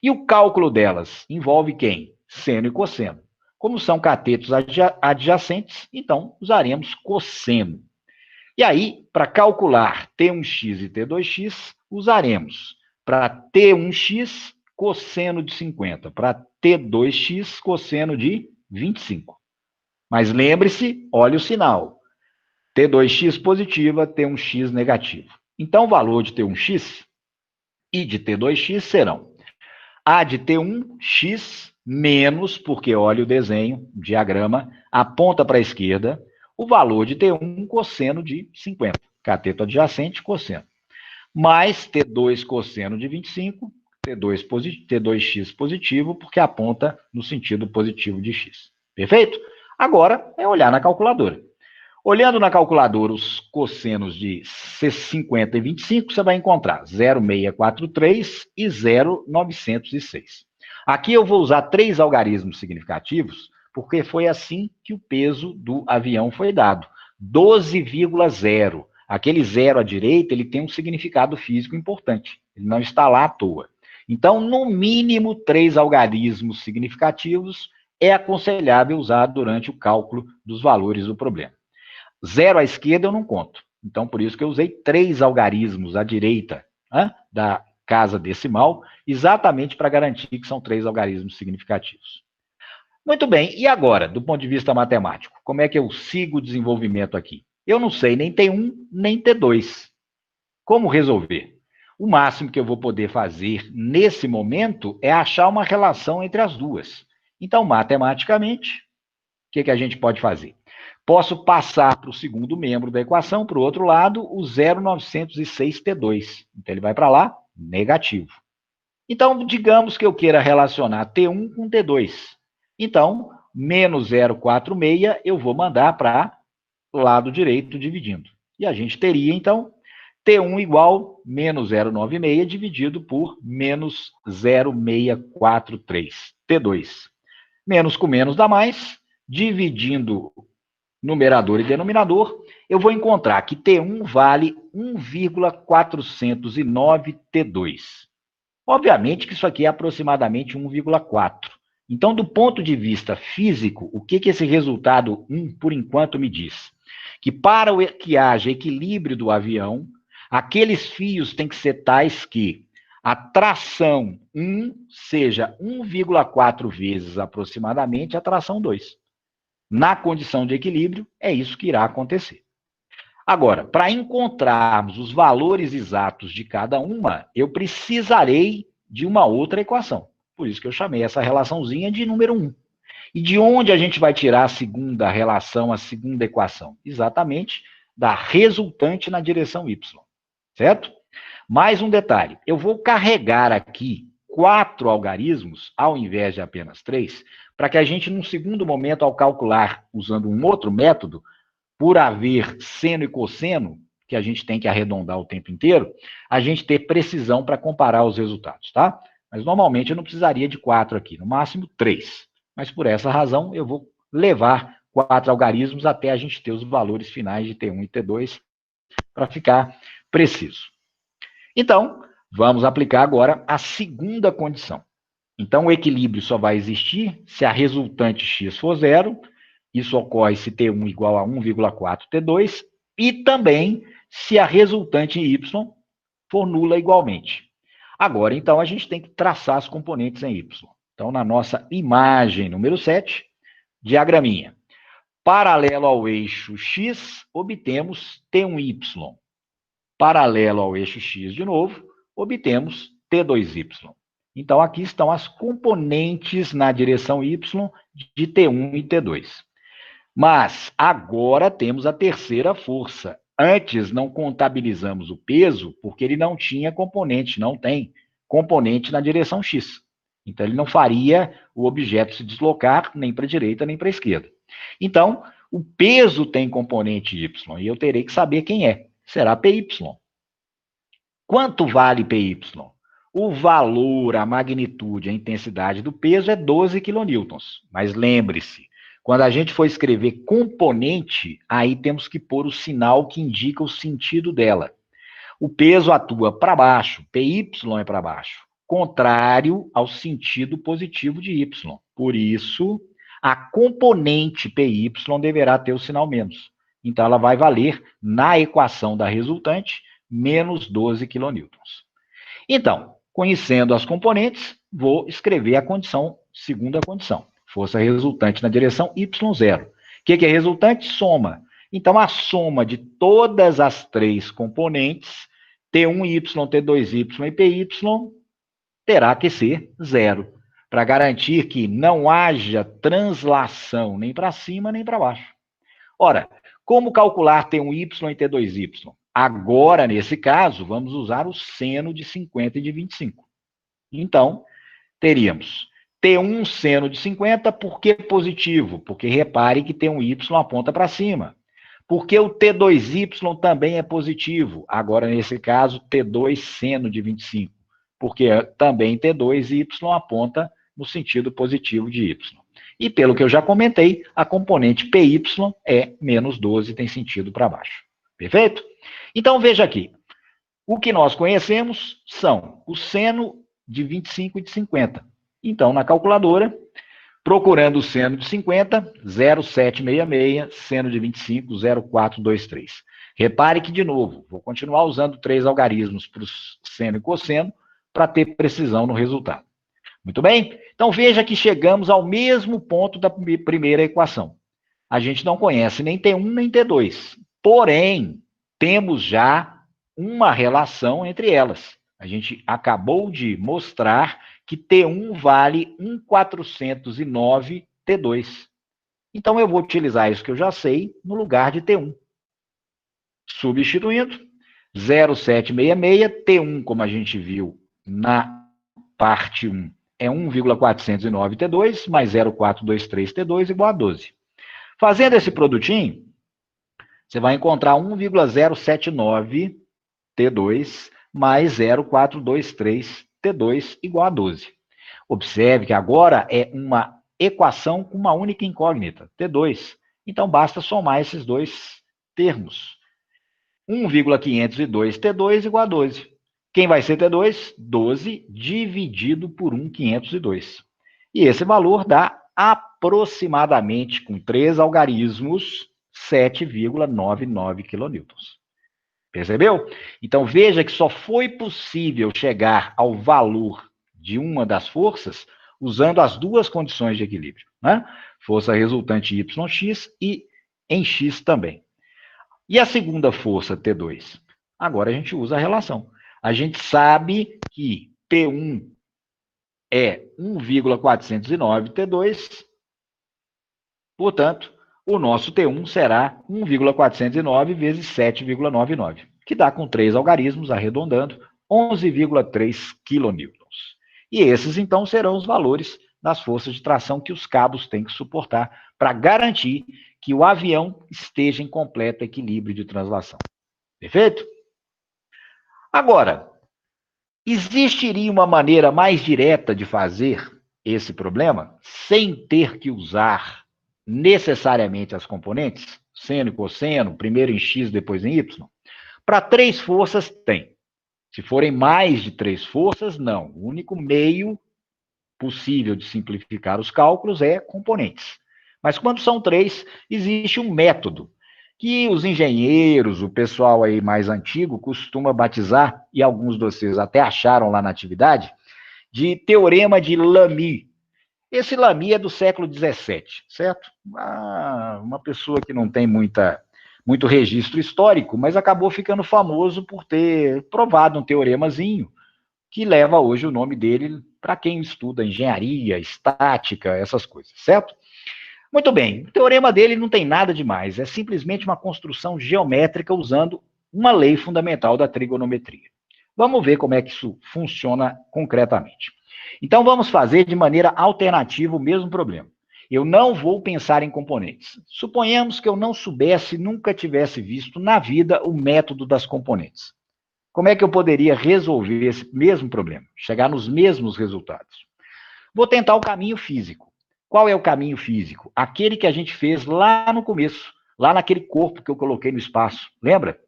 E o cálculo delas envolve quem? Seno e cosseno. Como são catetos adjacentes, então usaremos cosseno. E aí, para calcular T1x e T2x, usaremos para T1x cosseno de 50, para T2x cosseno de 25. Mas lembre-se, olha o sinal. T2x positiva, T1x negativo. Então, o valor de T1x e de T2x serão A de T1x menos, porque olha o desenho, o diagrama, aponta para a esquerda, o valor de T1 cosseno de 50, cateto adjacente, cosseno, mais T2 cosseno de 25, T2x positivo, porque aponta no sentido positivo de x. Perfeito? Agora é olhar na calculadora. Olhando na calculadora os cossenos de 50 e 25, você vai encontrar 0,643 e 0,906. Aqui eu vou usar 3 algarismos significativos, porque foi assim que o peso do avião foi dado. 12,0. Aquele zero à direita, ele tem um significado físico importante. Ele não está lá à toa. Então, no mínimo, 3 algarismos significativos é aconselhável usar durante o cálculo dos valores do problema. 0 à esquerda eu não conto. Então, por isso que eu usei 3 algarismos à direita da casa decimal, exatamente para garantir que são 3 algarismos significativos. Muito bem, e agora, do ponto de vista matemático, como é que eu sigo o desenvolvimento aqui? Eu não sei nem T1, nem T2. Como resolver? O máximo que eu vou poder fazer nesse momento é achar uma relação entre as duas. Então, matematicamente, o que a gente pode fazer? Posso passar para o segundo membro da equação, para o outro lado, o 0,906T2. Então, ele vai para lá, negativo. Então, digamos que eu queira relacionar T1 com T2. Então, menos 0,46 eu vou mandar para o lado direito dividindo. E a gente teria, então, T1 igual menos 0,96 dividido por menos 0,643. T2. Menos com menos dá mais. Dividindo numerador e denominador, eu vou encontrar que T1 vale 1,409 T2. Obviamente que isso aqui é aproximadamente 1,4. Então, do ponto de vista físico, o que esse resultado 1, por enquanto, me diz? Que para que haja equilíbrio do avião, aqueles fios têm que ser tais que a tração 1 seja 1,4 vezes aproximadamente a tração 2. Na condição de equilíbrio, é isso que irá acontecer. Agora, para encontrarmos os valores exatos de cada uma, eu precisarei de uma outra equação. Por isso que eu chamei essa relaçãozinha de número 1. E de onde a gente vai tirar a segunda relação, a segunda equação? Exatamente da resultante na direção y. Certo? Mais um detalhe. Eu vou carregar aqui 4 algarismos, ao invés de apenas 3, para que a gente, num segundo momento, ao calcular usando um outro método, por haver seno e cosseno, que a gente tem que arredondar o tempo inteiro, a gente ter precisão para comparar os resultados, tá? Mas normalmente eu não precisaria de 4 aqui, no máximo 3. Mas por essa razão eu vou levar 4 algarismos até a gente ter os valores finais de T1 e T2 para ficar preciso. Então, vamos aplicar agora a segunda condição. Então, o equilíbrio só vai existir se a resultante x for zero. Isso ocorre se T1 igual a 1,4 T2 e também se a resultante y for nula igualmente. Agora, então, a gente tem que traçar as componentes em y. Então, na nossa imagem número 7, diagraminha. Paralelo ao eixo x, obtemos T1y. Paralelo ao eixo x de novo, obtemos T2y. Então, aqui estão as componentes na direção y de T1 e T2. Mas agora temos a terceira força. Antes não contabilizamos o peso porque ele não tinha componente, não tem componente na direção x. Então, ele não faria o objeto se deslocar nem para a direita nem para a esquerda. Então, o peso tem componente y e eu terei que saber quem é. Será PY. Quanto vale PY? O valor, a magnitude, a intensidade do peso é 12 kN. Mas lembre-se, quando a gente for escrever componente, aí temos que pôr o sinal que indica o sentido dela. O peso atua para baixo, PY é para baixo, contrário ao sentido positivo de Y. Por isso, a componente PY deverá ter o sinal menos. Então, ela vai valer, na equação da resultante, menos 12 kN. Então, conhecendo as componentes, vou escrever a condição, segunda condição. Força resultante na direção y0. O que é resultante? Soma. Então, a soma de todas as três componentes, T1y, T2y e PY, terá que ser zero, para garantir que não haja translação nem para cima nem para baixo. Ora, como calcular T1y e T2y? Agora, nesse caso, vamos usar o seno de 50 e de 25. Então, teríamos T1 seno de 50, por que positivo? Porque repare que T1y aponta para cima. Porque o T2y também é positivo. Agora, nesse caso, T2 seno de 25. Porque também T2y aponta no sentido positivo de y. E pelo que eu já comentei, a componente PY é menos 12, tem sentido para baixo. Perfeito? Então, veja aqui. O que nós conhecemos são o seno de 25 e de 50. Então, na calculadora, procurando o seno de 50, 0,766, seno de 25, 0,423. Repare que, de novo, vou continuar usando 3 algarismos para o seno e cosseno para ter precisão no resultado. Muito bem? Então, veja que chegamos ao mesmo ponto da primeira equação. A gente não conhece nem T1 nem T2. Porém, temos já uma relação entre elas. A gente acabou de mostrar que T1 vale 1.409 T2. Então, eu vou utilizar isso que eu já sei no lugar de T1. Substituindo, 0,766, T1, como a gente viu na parte 1, é 1,409 T2, mais 0,423 T2 igual a 12. Fazendo esse produtinho, você vai encontrar 1,079 T2 mais 0,423 T2 igual a 12. Observe que agora é uma equação com uma única incógnita, T2. Então, basta somar esses dois termos. 1,502 T2 igual a 12. Quem vai ser T2? 12 dividido por 1,502. E esse valor dá aproximadamente, com 3 algarismos, 7,99 kN. Percebeu? Então, veja que só foi possível chegar ao valor de uma das forças usando as duas condições de equilíbrio, né? Força resultante YX e em X também. E a segunda força, T2? Agora a gente usa a relação. A gente sabe que P1 é 1,409 T2, portanto, o nosso T1 será 1,409 vezes 7,99, que dá, com 3 algarismos, arredondando, 11,3 kN. E esses, então, serão os valores das forças de tração que os cabos têm que suportar para garantir que o avião esteja em completo equilíbrio de translação. Perfeito? Agora, Existiria uma maneira mais direta de fazer esse problema sem ter que usar necessariamente as componentes? Seno e cosseno, primeiro em x, depois em y? Para três forças, tem. Se forem mais de três forças, não. O único meio possível de simplificar os cálculos é componentes. Mas quando são três, existe um método que os engenheiros, o pessoal aí mais antigo, costuma batizar, e alguns de vocês até acharam lá na atividade, de teorema de Lamy. Esse Lamy é do século XVII, certo? Uma pessoa que não tem muito registro histórico, mas acabou ficando famoso por ter provado um teoremazinho que leva hoje o nome dele para quem estuda engenharia, estática, essas coisas, certo? Muito bem, o teorema dele não tem nada demais, é simplesmente uma construção geométrica usando uma lei fundamental da trigonometria. Vamos ver como é que isso funciona concretamente. Então, vamos fazer de maneira alternativa o mesmo problema. Eu não vou pensar em componentes. Suponhamos que eu não soubesse, nunca tivesse visto na vida o método das componentes. Como é que eu poderia resolver esse mesmo problema? Chegar nos mesmos resultados? Vou tentar o caminho físico. Qual é o caminho físico? Aquele que a gente fez lá no começo, lá naquele corpo que eu coloquei no espaço. Lembra?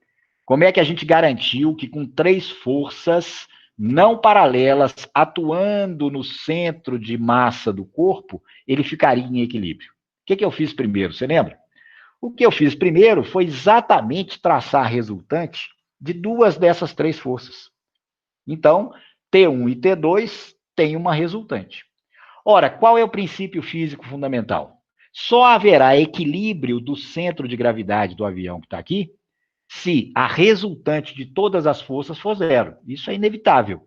Como é que a gente garantiu que com três forças não paralelas atuando no centro de massa do corpo, ele ficaria em equilíbrio? O que eu fiz primeiro? Você lembra? O que eu fiz primeiro foi exatamente traçar a resultante de duas dessas três forças. Então, T1 e T2 têm uma resultante. Ora, qual é o princípio físico fundamental? Só haverá equilíbrio do centro de gravidade do avião que está aqui se a resultante de todas as forças for zero. Isso é inevitável.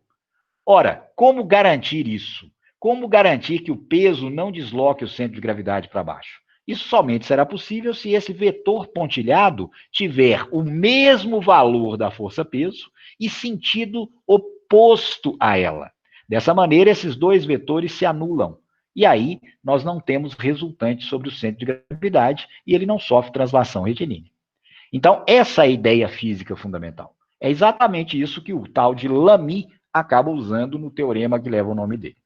Ora, como garantir isso? Como garantir que o peso não desloque o centro de gravidade para baixo? Isso somente será possível se esse vetor pontilhado tiver o mesmo valor da força-peso e sentido oposto a ela. Dessa maneira, esses dois vetores se anulam. E aí, nós não temos resultante sobre o centro de gravidade e ele não sofre translação retilínea. Então, essa é a ideia física fundamental. É exatamente isso que o tal de Lamy acaba usando no teorema que leva o nome dele.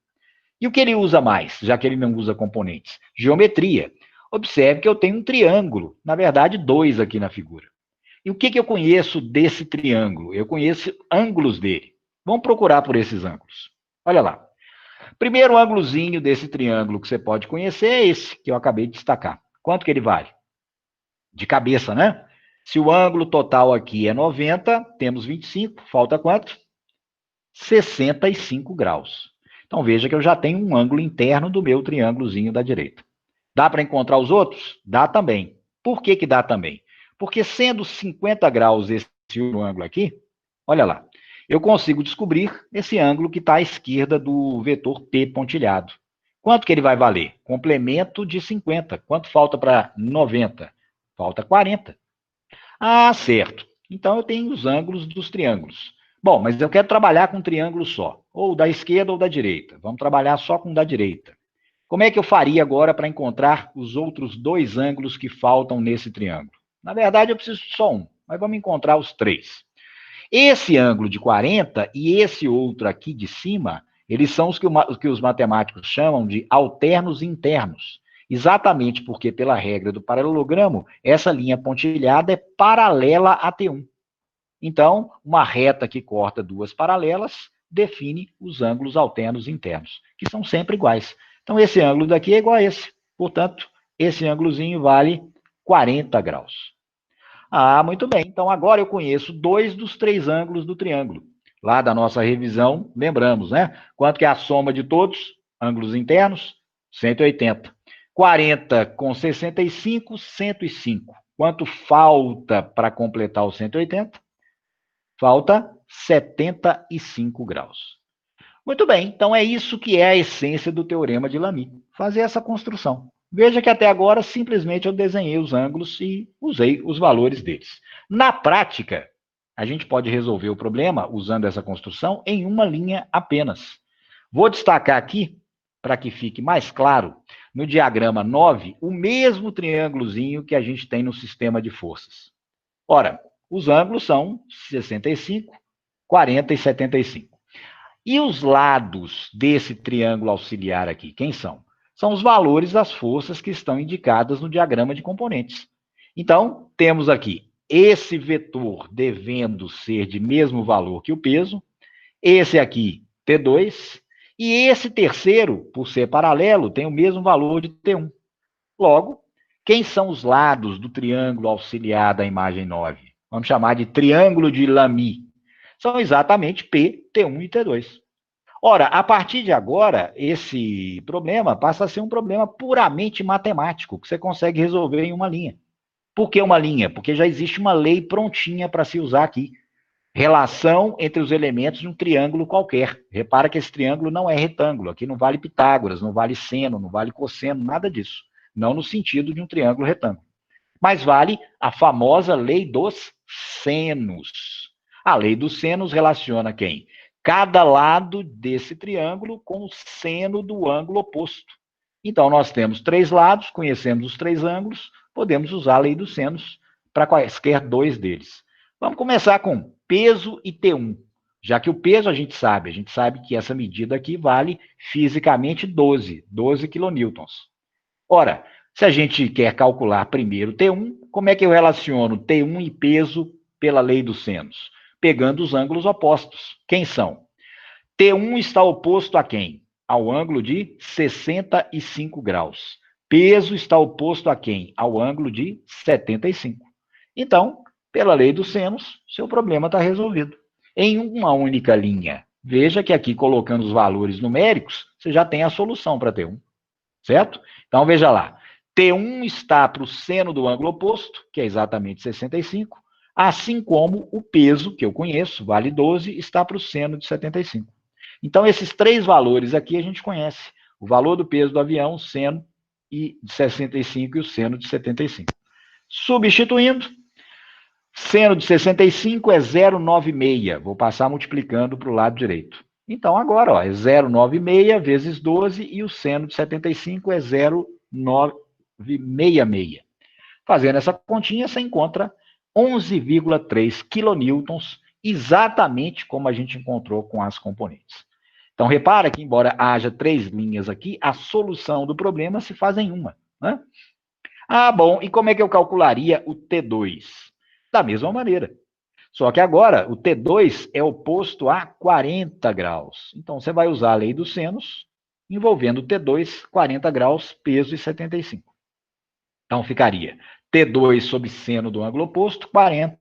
E o que ele usa mais, já que ele não usa componentes? Geometria. Observe que eu tenho um triângulo, na verdade, dois aqui na figura. E o que eu conheço desse triângulo? Eu conheço ângulos dele. Vamos procurar por esses ângulos. Olha lá. Primeiro ângulozinho desse triângulo que você pode conhecer é esse que eu acabei de destacar. Quanto que ele vale? De cabeça, né? Se o ângulo total aqui é 90, temos 25, falta quanto? 65 graus. Então veja que eu já tenho um ângulo interno do meu triângulozinho da direita. Dá para encontrar os outros? Dá também. Por que dá também? Porque sendo 50 graus esse ângulo aqui, olha lá, eu consigo descobrir esse ângulo que está à esquerda do vetor P pontilhado. Quanto que ele vai valer? Complemento de 50. Quanto falta para 90? Falta 40. Ah, certo. Então eu tenho os ângulos dos triângulos. Bom, mas eu quero trabalhar com um triângulo só, ou da esquerda ou da direita. Vamos trabalhar só com o da direita. Como é que eu faria agora para encontrar os outros dois ângulos que faltam nesse triângulo? Na verdade, eu preciso de só um, mas vamos encontrar os três. Esse ângulo de 40 e esse outro aqui de cima, eles são os que os matemáticos chamam de alternos internos. Exatamente porque, pela regra do paralelogramo, essa linha pontilhada é paralela a T1. Então, uma reta que corta duas paralelas define os ângulos alternos internos, que são sempre iguais. Então, esse ângulo daqui é igual a esse. Portanto, esse ângulozinho vale 40 graus. Ah, muito bem. Então, agora eu conheço dois dos três ângulos do triângulo. Lá da nossa revisão, lembramos, né? Quanto que é a soma de todos? Ângulos internos? 180. 40 com 65, 105. Quanto falta para completar os 180? Falta 75 graus. Muito bem, então é isso que é a essência do teorema de Lamy. Fazer essa construção. Veja que até agora simplesmente eu desenhei os ângulos e usei os valores deles. Na prática, a gente pode resolver o problema usando essa construção em uma linha apenas. Vou destacar aqui, para que fique mais claro, no diagrama 9, o mesmo triângulozinho que a gente tem no sistema de forças. Ora, os ângulos são 65, 40 e 75. E os lados desse triângulo auxiliar aqui, quem são? São os valores das forças que estão indicadas no diagrama de componentes. Então, temos aqui esse vetor devendo ser de mesmo valor que o peso, esse aqui, T2, e esse terceiro, por ser paralelo, tem o mesmo valor de T1. Logo, quem são os lados do triângulo auxiliar da imagem 9? Vamos chamar de triângulo de Lamy. São exatamente P, T1 e T2. Ora, a partir de agora, esse problema passa a ser um problema puramente matemático, que você consegue resolver em uma linha. Por que uma linha? Porque já existe uma lei prontinha para se usar aqui. Relação entre os elementos de um triângulo qualquer. Repara que esse triângulo não é retângulo. Aqui não vale Pitágoras, não vale seno, não vale cosseno, nada disso. Não no sentido de um triângulo retângulo. Mas vale a famosa lei dos senos. A lei dos senos relaciona quem? Cada lado desse triângulo com o seno do ângulo oposto. Então, nós temos 3 lados, conhecemos os 3 ângulos, podemos usar a lei dos senos para quaisquer 2 deles. Vamos começar com peso e T1. Já que o peso a gente sabe que essa medida aqui vale fisicamente 12 quilonewtons. Ora, se a gente quer calcular primeiro T1, como é que eu relaciono T1 e peso pela lei dos senos? Pegando os ângulos opostos. Quem são? T1 está oposto a quem? Ao ângulo de 65 graus. Peso está oposto a quem? Ao ângulo de 75. Então, pela lei dos senos, seu problema está resolvido. Em uma única linha. Veja que aqui, colocando os valores numéricos, você já tem a solução para T1. Certo? Então, veja lá. T1 está para o seno do ângulo oposto, que é exatamente 65, assim como o peso, que eu conheço, vale 12, está para o seno de 75. Então, esses 3 valores aqui a gente conhece. O valor do peso do avião, o seno de 65 e o seno de 75. Substituindo, seno de 65 é 0,96. Vou passar multiplicando para o lado direito. Então, agora, ó, é 0,96 vezes 12 e o seno de 75 é 0,966. Fazendo essa continha, você encontra 11,3 quilonewtons, exatamente como a gente encontrou com as componentes. Então, repara que, embora haja 3 linhas aqui, a solução do problema se faz em uma. Né? Ah, bom, e como é que eu calcularia o T2? Da mesma maneira. Só que agora, o T2 é oposto a 40 graus. Então, você vai usar a lei dos senos, envolvendo o T2, 40 graus, peso e 75. Então, ficaria T2 sobre seno do ângulo oposto, 40,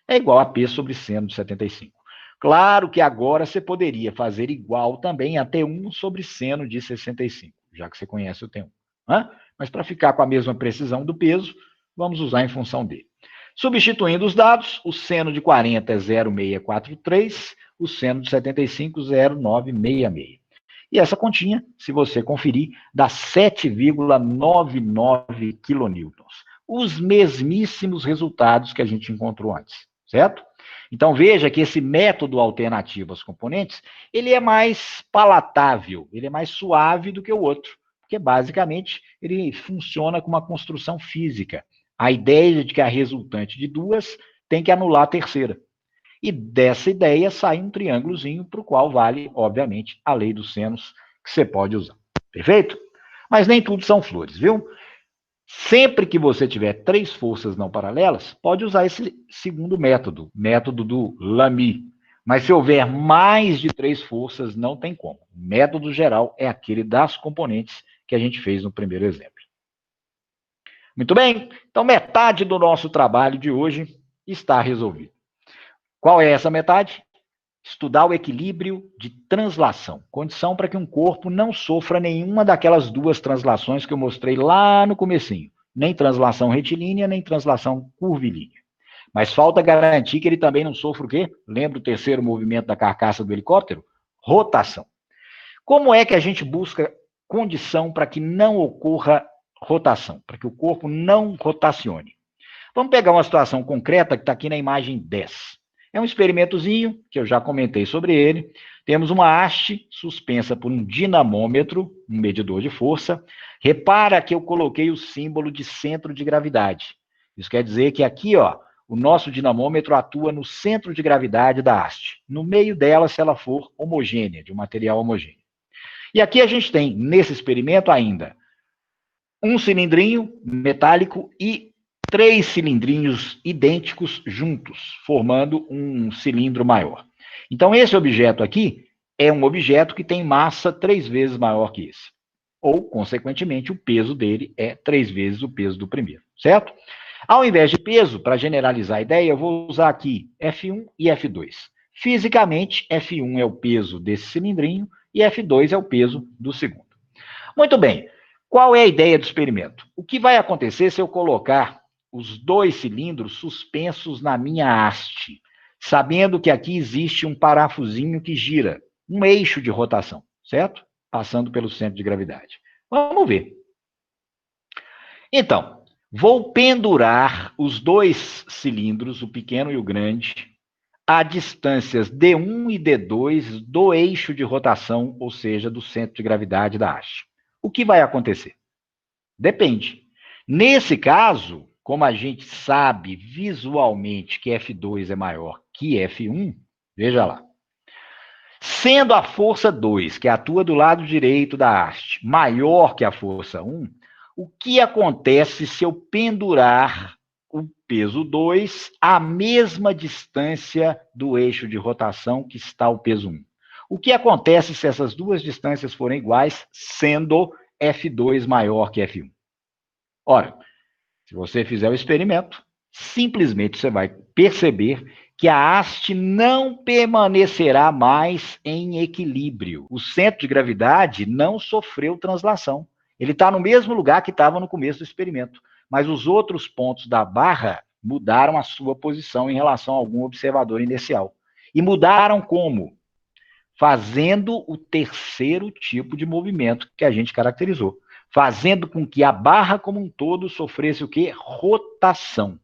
é igual a P sobre seno de 75. Claro que agora você poderia fazer igual também a T1 sobre seno de 65, já que você conhece o T1. Né? Mas para ficar com a mesma precisão do peso, vamos usar em função dele. Substituindo os dados, o seno de 40 é 0,643, o seno de 75, 0,966. E essa continha, se você conferir, dá 7,99 quilonewtons. Os mesmíssimos resultados que a gente encontrou antes, certo? Então, veja que esse método alternativo aos componentes, ele é mais palatável, ele é mais suave do que o outro, porque, basicamente, ele funciona com uma construção física. A ideia de que a resultante de 2 tem que anular a terceira. E dessa ideia sai um triângulozinho para o qual vale, obviamente, a lei dos senos que você pode usar. Perfeito? Mas nem tudo são flores, viu? Sempre que você tiver 3 forças não paralelas, pode usar esse segundo método, método do Lamy. Mas se houver mais de 3 forças, não tem como. O método geral é aquele das componentes que a gente fez no primeiro exemplo. Muito bem? Então, metade do nosso trabalho de hoje está resolvido. Qual é essa metade? Estudar o equilíbrio de translação, condição para que um corpo não sofra nenhuma daquelas 2 translações que eu mostrei lá no comecinho, nem translação retilínea, nem translação curvilínea. Mas falta garantir que ele também não sofra o quê? Lembra o terceiro movimento da carcaça do helicóptero? Rotação. Como é que a gente busca condição para que não ocorra rotação, para que o corpo não rotacione? Vamos pegar uma situação concreta que está aqui na imagem 10. É um experimentozinho, que eu já comentei sobre ele. Temos uma haste suspensa por um dinamômetro, um medidor de força. Repara que eu coloquei o símbolo de centro de gravidade. Isso quer dizer que aqui, ó, o nosso dinamômetro atua no centro de gravidade da haste, no meio dela, se ela for homogênea, de um material homogêneo. E aqui a gente tem, nesse experimento ainda, um cilindrinho metálico e 3 cilindrinhos idênticos juntos, formando um cilindro maior. Então, esse objeto aqui é um objeto que tem massa 3 vezes maior que esse. Ou, consequentemente, o peso dele é 3 vezes o peso do primeiro, certo? Ao invés de peso, para generalizar a ideia, eu vou usar aqui F1 e F2. Fisicamente, F1 é o peso desse cilindrinho e F2 é o peso do segundo. Muito bem. Qual é a ideia do experimento? O que vai acontecer se eu colocar os 2 cilindros suspensos na minha haste, sabendo que aqui existe um parafusinho que gira, um eixo de rotação, certo? Passando pelo centro de gravidade. Vamos ver. Então, vou pendurar os 2 cilindros, o pequeno e o grande, a distâncias D1 e D2 do eixo de rotação, ou seja, do centro de gravidade da haste. O que vai acontecer? Depende. Nesse caso, como a gente sabe visualmente que F2 é maior que F1, veja lá. Sendo a força 2, que atua do lado direito da haste, maior que a força 1, o que acontece se eu pendurar o peso 2 à mesma distância do eixo de rotação que está o peso 1? O que acontece se essas duas distâncias forem iguais, sendo F2 maior que F1? Ora, se você fizer o experimento, simplesmente você vai perceber que a haste não permanecerá mais em equilíbrio. O centro de gravidade não sofreu translação. Ele está no mesmo lugar que estava no começo do experimento, mas os outros pontos da barra mudaram a sua posição em relação a algum observador inercial. E mudaram como? Fazendo o terceiro tipo de movimento que a gente caracterizou, fazendo com que a barra como um todo sofresse o quê? Rotação.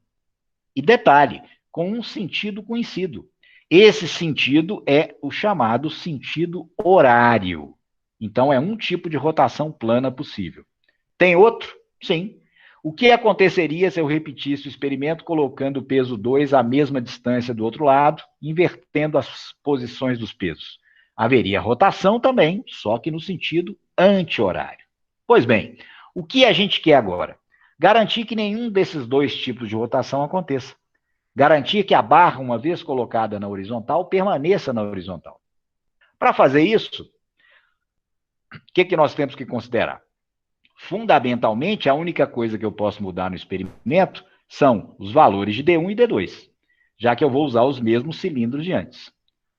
E detalhe, com um sentido conhecido. Esse sentido é o chamado sentido horário. Então, é um tipo de rotação plana possível. Tem outro? Sim. O que aconteceria se eu repetisse o experimento colocando o peso 2 à mesma distância do outro lado, invertendo as posições dos pesos? Haveria rotação também, só que no sentido anti-horário. Pois bem, o que a gente quer agora? Garantir que nenhum desses 2 tipos de rotação aconteça. Garantir que a barra, uma vez colocada na horizontal, permaneça na horizontal. Para fazer isso, o que nós temos que considerar? Fundamentalmente, a única coisa que eu posso mudar no experimento são os valores de D1 e D2, já que eu vou usar os mesmos cilindros de antes.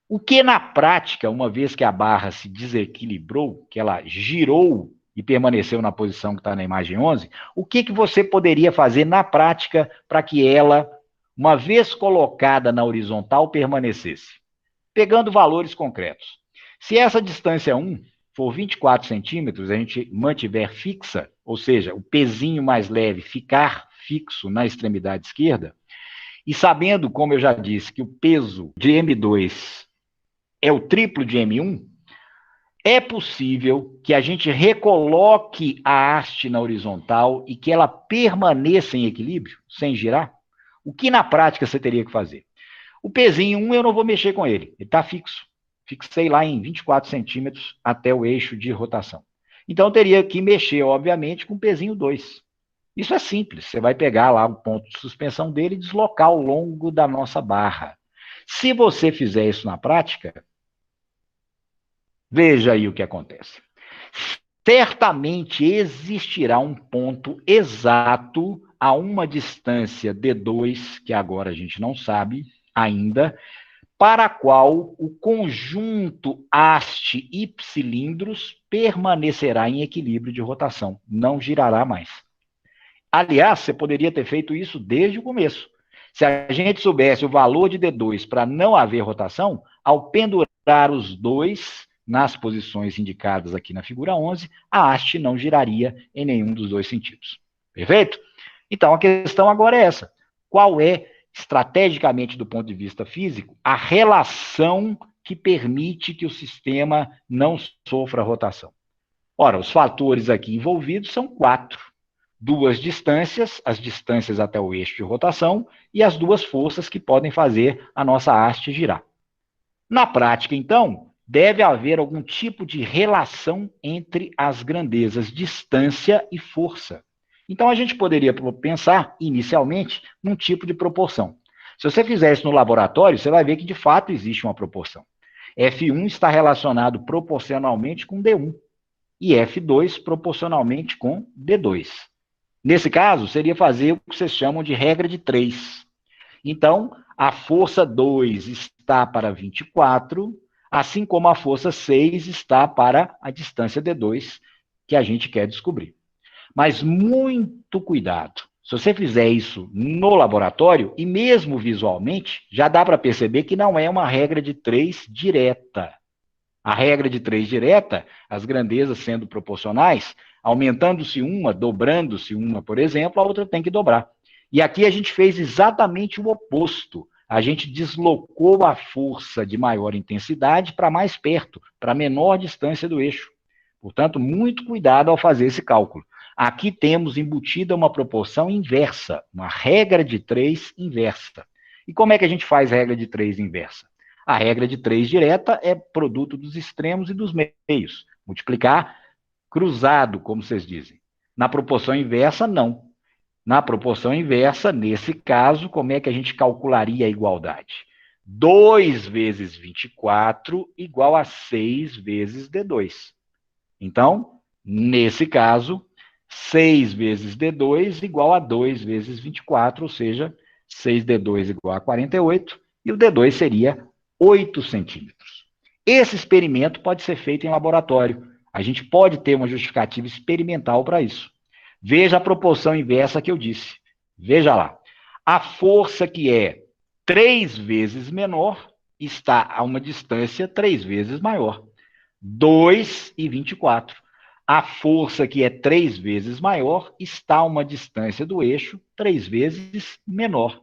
O que na prática, uma vez que a barra se desequilibrou, que ela girou e permaneceu na posição que está na imagem 11, o que você poderia fazer na prática para que ela, uma vez colocada na horizontal, permanecesse? Pegando valores concretos. Se essa distância 1 for 24 centímetros, a gente mantiver fixa, ou seja, o pezinho mais leve ficar fixo na extremidade esquerda, e sabendo, como eu já disse, que o peso de M2 é o triplo de M1, é possível que a gente recoloque a haste na horizontal e que ela permaneça em equilíbrio, sem girar? O que na prática você teria que fazer? O pezinho 1 eu não vou mexer com ele está fixo. Fixei lá em 24 centímetros até o eixo de rotação. Então, eu teria que mexer, obviamente, com o pezinho 2. Isso é simples. Você vai pegar lá o ponto de suspensão dele e deslocar ao longo da nossa barra. Se você fizer isso na prática, veja aí o que acontece. Certamente existirá um ponto exato a uma distância D2, que agora a gente não sabe ainda, para a qual o conjunto haste e cilindros permanecerá em equilíbrio de rotação, não girará mais. Aliás, você poderia ter feito isso desde o começo. Se a gente soubesse o valor de D2 para não haver rotação, ao pendurar os 2 nas posições indicadas aqui na figura 11, a haste não giraria em nenhum dos 2 sentidos. Perfeito? Então, a questão agora é essa. Qual é, estrategicamente do ponto de vista físico, a relação que permite que o sistema não sofra rotação? Ora, os fatores aqui envolvidos são 4. duas distâncias, as distâncias até o eixo de rotação, e as duas forças que podem fazer a nossa haste girar. Na prática, então, deve haver algum tipo de relação entre as grandezas distância e força. Então, a gente poderia pensar, inicialmente, num tipo de proporção. Se você fizer isso no laboratório, você vai ver que, de fato, existe uma proporção. F1 está relacionado proporcionalmente com D1 e F2 proporcionalmente com D2. Nesse caso, seria fazer o que vocês chamam de regra de 3. Então, a força 2 está para 24, assim como a força 6 está para a distância D2, que a gente quer descobrir. Mas muito cuidado. Se você fizer isso no laboratório, e mesmo visualmente, já dá para perceber que não é uma regra de 3 direta. A regra de 3 direta, as grandezas sendo proporcionais, aumentando-se uma, dobrando-se uma, por exemplo, a outra tem que dobrar. E aqui a gente fez exatamente o oposto. A gente deslocou a força de maior intensidade para mais perto, para menor distância do eixo. Portanto, muito cuidado ao fazer esse cálculo. Aqui temos embutida uma proporção inversa, uma regra de 3 inversa. E como é que a gente faz regra de 3 inversa? A regra de 3 direta é produto dos extremos e dos meios. Multiplicar cruzado, como vocês dizem. Na proporção inversa, não. Na proporção inversa, nesse caso, como é que a gente calcularia a igualdade? 2 vezes 24 igual a 6 vezes D2. Então, nesse caso, 6 vezes D2 igual a 2 vezes 24, ou seja, 6D2 igual a 48, e o D2 seria 8 centímetros. Esse experimento pode ser feito em laboratório. A gente pode ter uma justificativa experimental para isso. Veja a proporção inversa que eu disse. Veja lá. A força que é 3 vezes menor está a uma distância 3 vezes maior. 2 e 24. A força que é 3 vezes maior está a uma distância do eixo 3 vezes menor,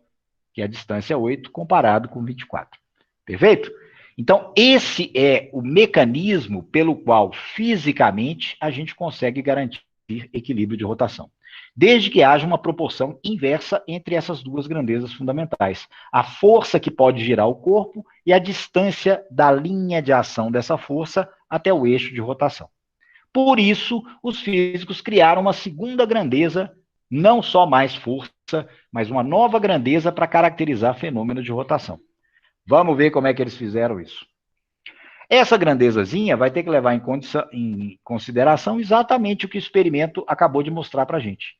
que é a distância 8 comparado com 24. Perfeito? Então, esse é o mecanismo pelo qual, fisicamente, a gente consegue garantir equilíbrio de rotação. Desde que haja uma proporção inversa entre essas duas grandezas fundamentais. A força que pode girar o corpo e a distância da linha de ação dessa força até o eixo de rotação. Por isso, os físicos criaram uma segunda grandeza, não só mais força, mas uma nova grandeza para caracterizar fenômeno de rotação. Vamos ver como é que eles fizeram isso. Essa grandezazinha vai ter que levar em consideração exatamente o que o experimento acabou de mostrar para a gente.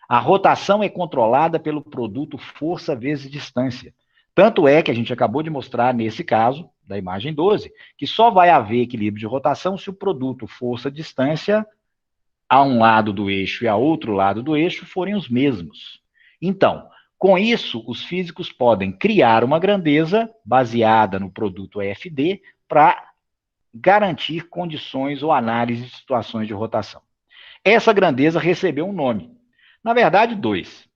A rotação é controlada pelo produto força vezes distância. Tanto é que a gente acabou de mostrar, nesse caso, da imagem 12, que só vai haver equilíbrio de rotação se o produto força-distância a um lado do eixo e a outro lado do eixo forem os mesmos. Então, com isso, os físicos podem criar uma grandeza baseada no produto FD para garantir condições ou análise de situações de rotação. Essa grandeza recebeu um nome. Na verdade, dois.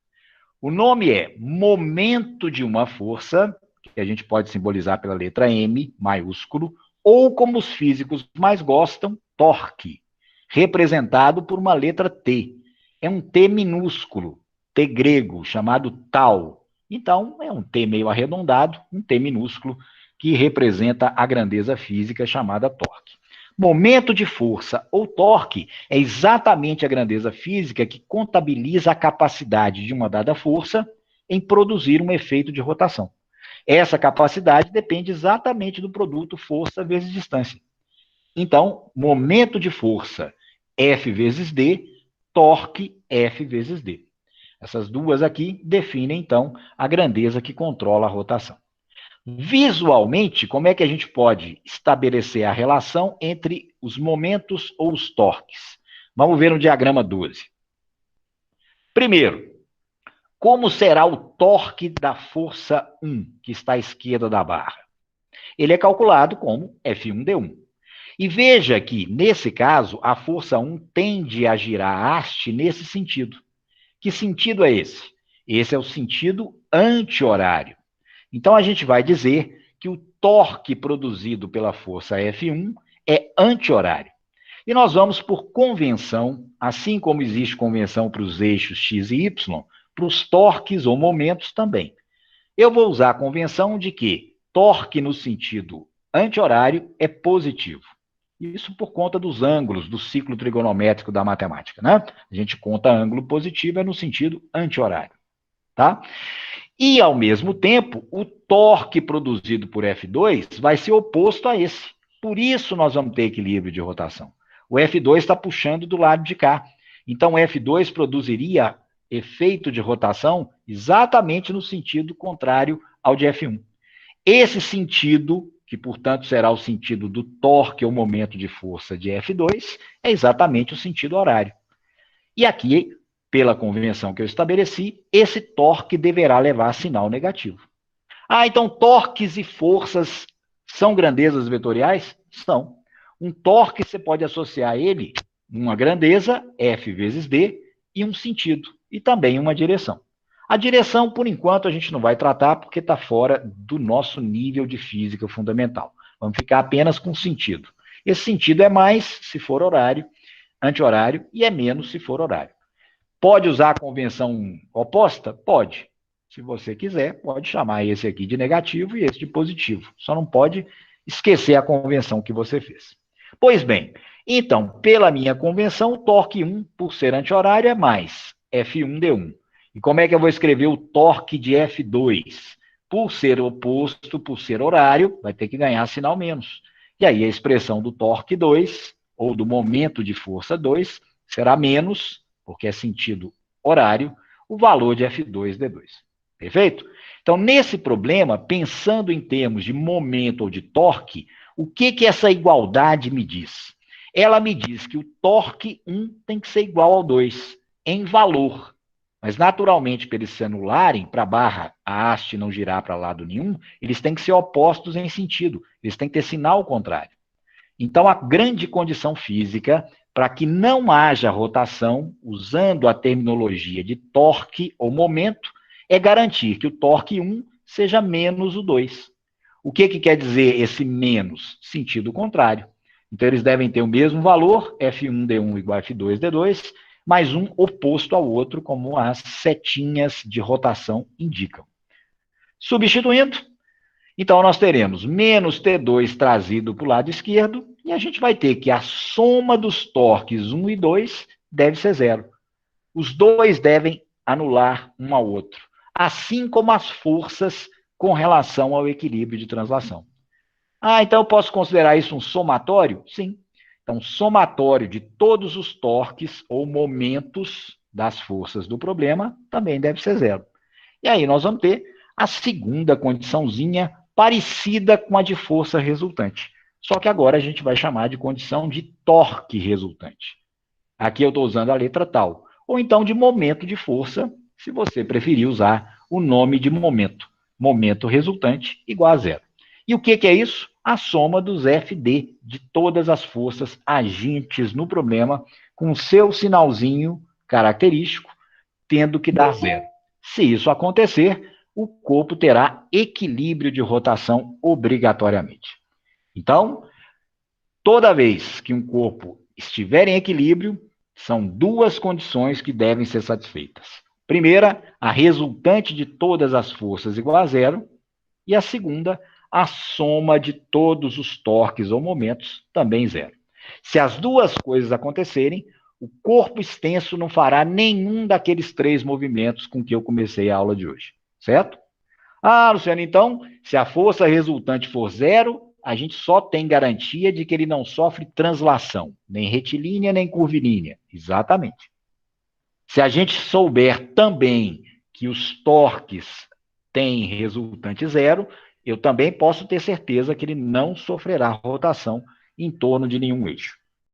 O nome é momento de uma força, que a gente pode simbolizar pela letra M, maiúsculo, ou, como os físicos mais gostam, torque, representado por uma letra T. É um T minúsculo, T grego, chamado tau. Então, é um T meio arredondado, um T minúsculo, que representa a grandeza física chamada torque. Momento de força ou torque é exatamente a grandeza física que contabiliza a capacidade de uma dada força em produzir um efeito de rotação. Essa capacidade depende exatamente do produto força vezes distância. Então, momento de força F vezes D, torque F vezes D. Essas duas aqui definem, então, a grandeza que controla a rotação. Visualmente, como é que a gente pode estabelecer a relação entre os momentos ou os torques? Vamos ver no diagrama 12. Primeiro, como será o torque da força 1, que está à esquerda da barra? Ele é calculado como F1D1. E veja que, nesse caso, a força 1 tende a girar a haste nesse sentido. Que sentido é esse? Esse é o sentido anti-horário. Então, a gente vai dizer que o torque produzido pela força F1 é anti-horário. E nós vamos por convenção, assim como existe convenção para os eixos x e y, para os torques ou momentos também. Eu vou usar a convenção de que torque no sentido anti-horário é positivo. Isso por conta dos ângulos do ciclo trigonométrico da matemática, né? A gente conta ângulo positivo é no sentido anti-horário, tá? E, ao mesmo tempo, o torque produzido por F2 vai ser oposto a esse. Por isso, nós vamos ter equilíbrio de rotação. O F2 está puxando do lado de cá. Então, o F2 produziria efeito de rotação exatamente no sentido contrário ao de F1. Esse sentido, que, portanto, será o sentido do torque ou momento de força de F2, é exatamente o sentido horário. E aqui, pela convenção que eu estabeleci, esse torque deverá levar sinal negativo. Ah, então torques e forças são grandezas vetoriais? São. Um torque você pode associar a ele uma grandeza, F vezes D, e um sentido, e também uma direção. A direção, por enquanto, a gente não vai tratar porque está fora do nosso nível de física fundamental. Vamos ficar apenas com sentido. Esse sentido é mais se for horário, anti-horário, e é menos se for horário. Pode usar a convenção oposta? Pode. Se você quiser, pode chamar esse aqui de negativo e esse de positivo. Só não pode esquecer a convenção que você fez. Pois bem, então, pela minha convenção, o torque 1, por ser anti-horário, é mais F1D1. E como é que eu vou escrever o torque de F2? Por ser oposto, por ser horário, vai ter que ganhar sinal menos. E aí a expressão do torque 2, ou do momento de força 2, será menos, porque é sentido horário, o valor de F2D2. Perfeito? Então, nesse problema, pensando em termos de momento ou de torque, o que essa igualdade me diz? Ela me diz que o torque 1 tem que ser igual ao 2, em valor. Mas, naturalmente, para eles se anularem, para a barra, a haste não girar para lado nenhum, eles têm que ser opostos em sentido. Eles têm que ter sinal contrário. Então, a grande condição física para que não haja rotação, usando a terminologia de torque ou momento, é garantir que o torque 1 seja menos o 2. O que quer dizer esse menos? Sentido contrário. Então, eles devem ter o mesmo valor, F1D1 igual a F2D2, mais um oposto ao outro, como as setinhas de rotação indicam. Substituindo, então nós teremos menos T2 trazido para o lado esquerdo, e a gente vai ter que a soma dos torques 1 e 2 deve ser zero. Os dois devem anular um ao outro, assim como as forças com relação ao equilíbrio de translação. Ah, então eu posso considerar isso um somatório? Sim. Então, somatório de todos os torques ou momentos das forças do problema também deve ser zero. E aí nós vamos ter a segunda condiçãozinha parecida com a de força resultante. Só que agora a gente vai chamar de condição de torque resultante. Aqui eu estou usando a letra tal. Ou então de momento de força, se você preferir usar o nome de momento. Momento resultante igual a zero. E o que é isso? A soma dos FD, de todas as forças agentes no problema, com o seu sinalzinho característico, tendo que dar zero. Se isso acontecer, o corpo terá equilíbrio de rotação obrigatoriamente. Então, toda vez que um corpo estiver em equilíbrio, são duas condições que devem ser satisfeitas. Primeira, a resultante de todas as forças igual a zero, e a segunda, a soma de todos os torques ou momentos, também zero. Se as duas coisas acontecerem, o corpo extenso não fará nenhum daqueles três movimentos com que eu comecei a aula de hoje, certo? Ah, Luciano, então, se a força resultante for zero, a gente só tem garantia de que ele não sofre translação, nem retilínea, nem curvilínea. Exatamente. Se a gente souber também que os torques têm resultante zero, eu também posso ter certeza que ele não sofrerá rotação em torno de nenhum eixo.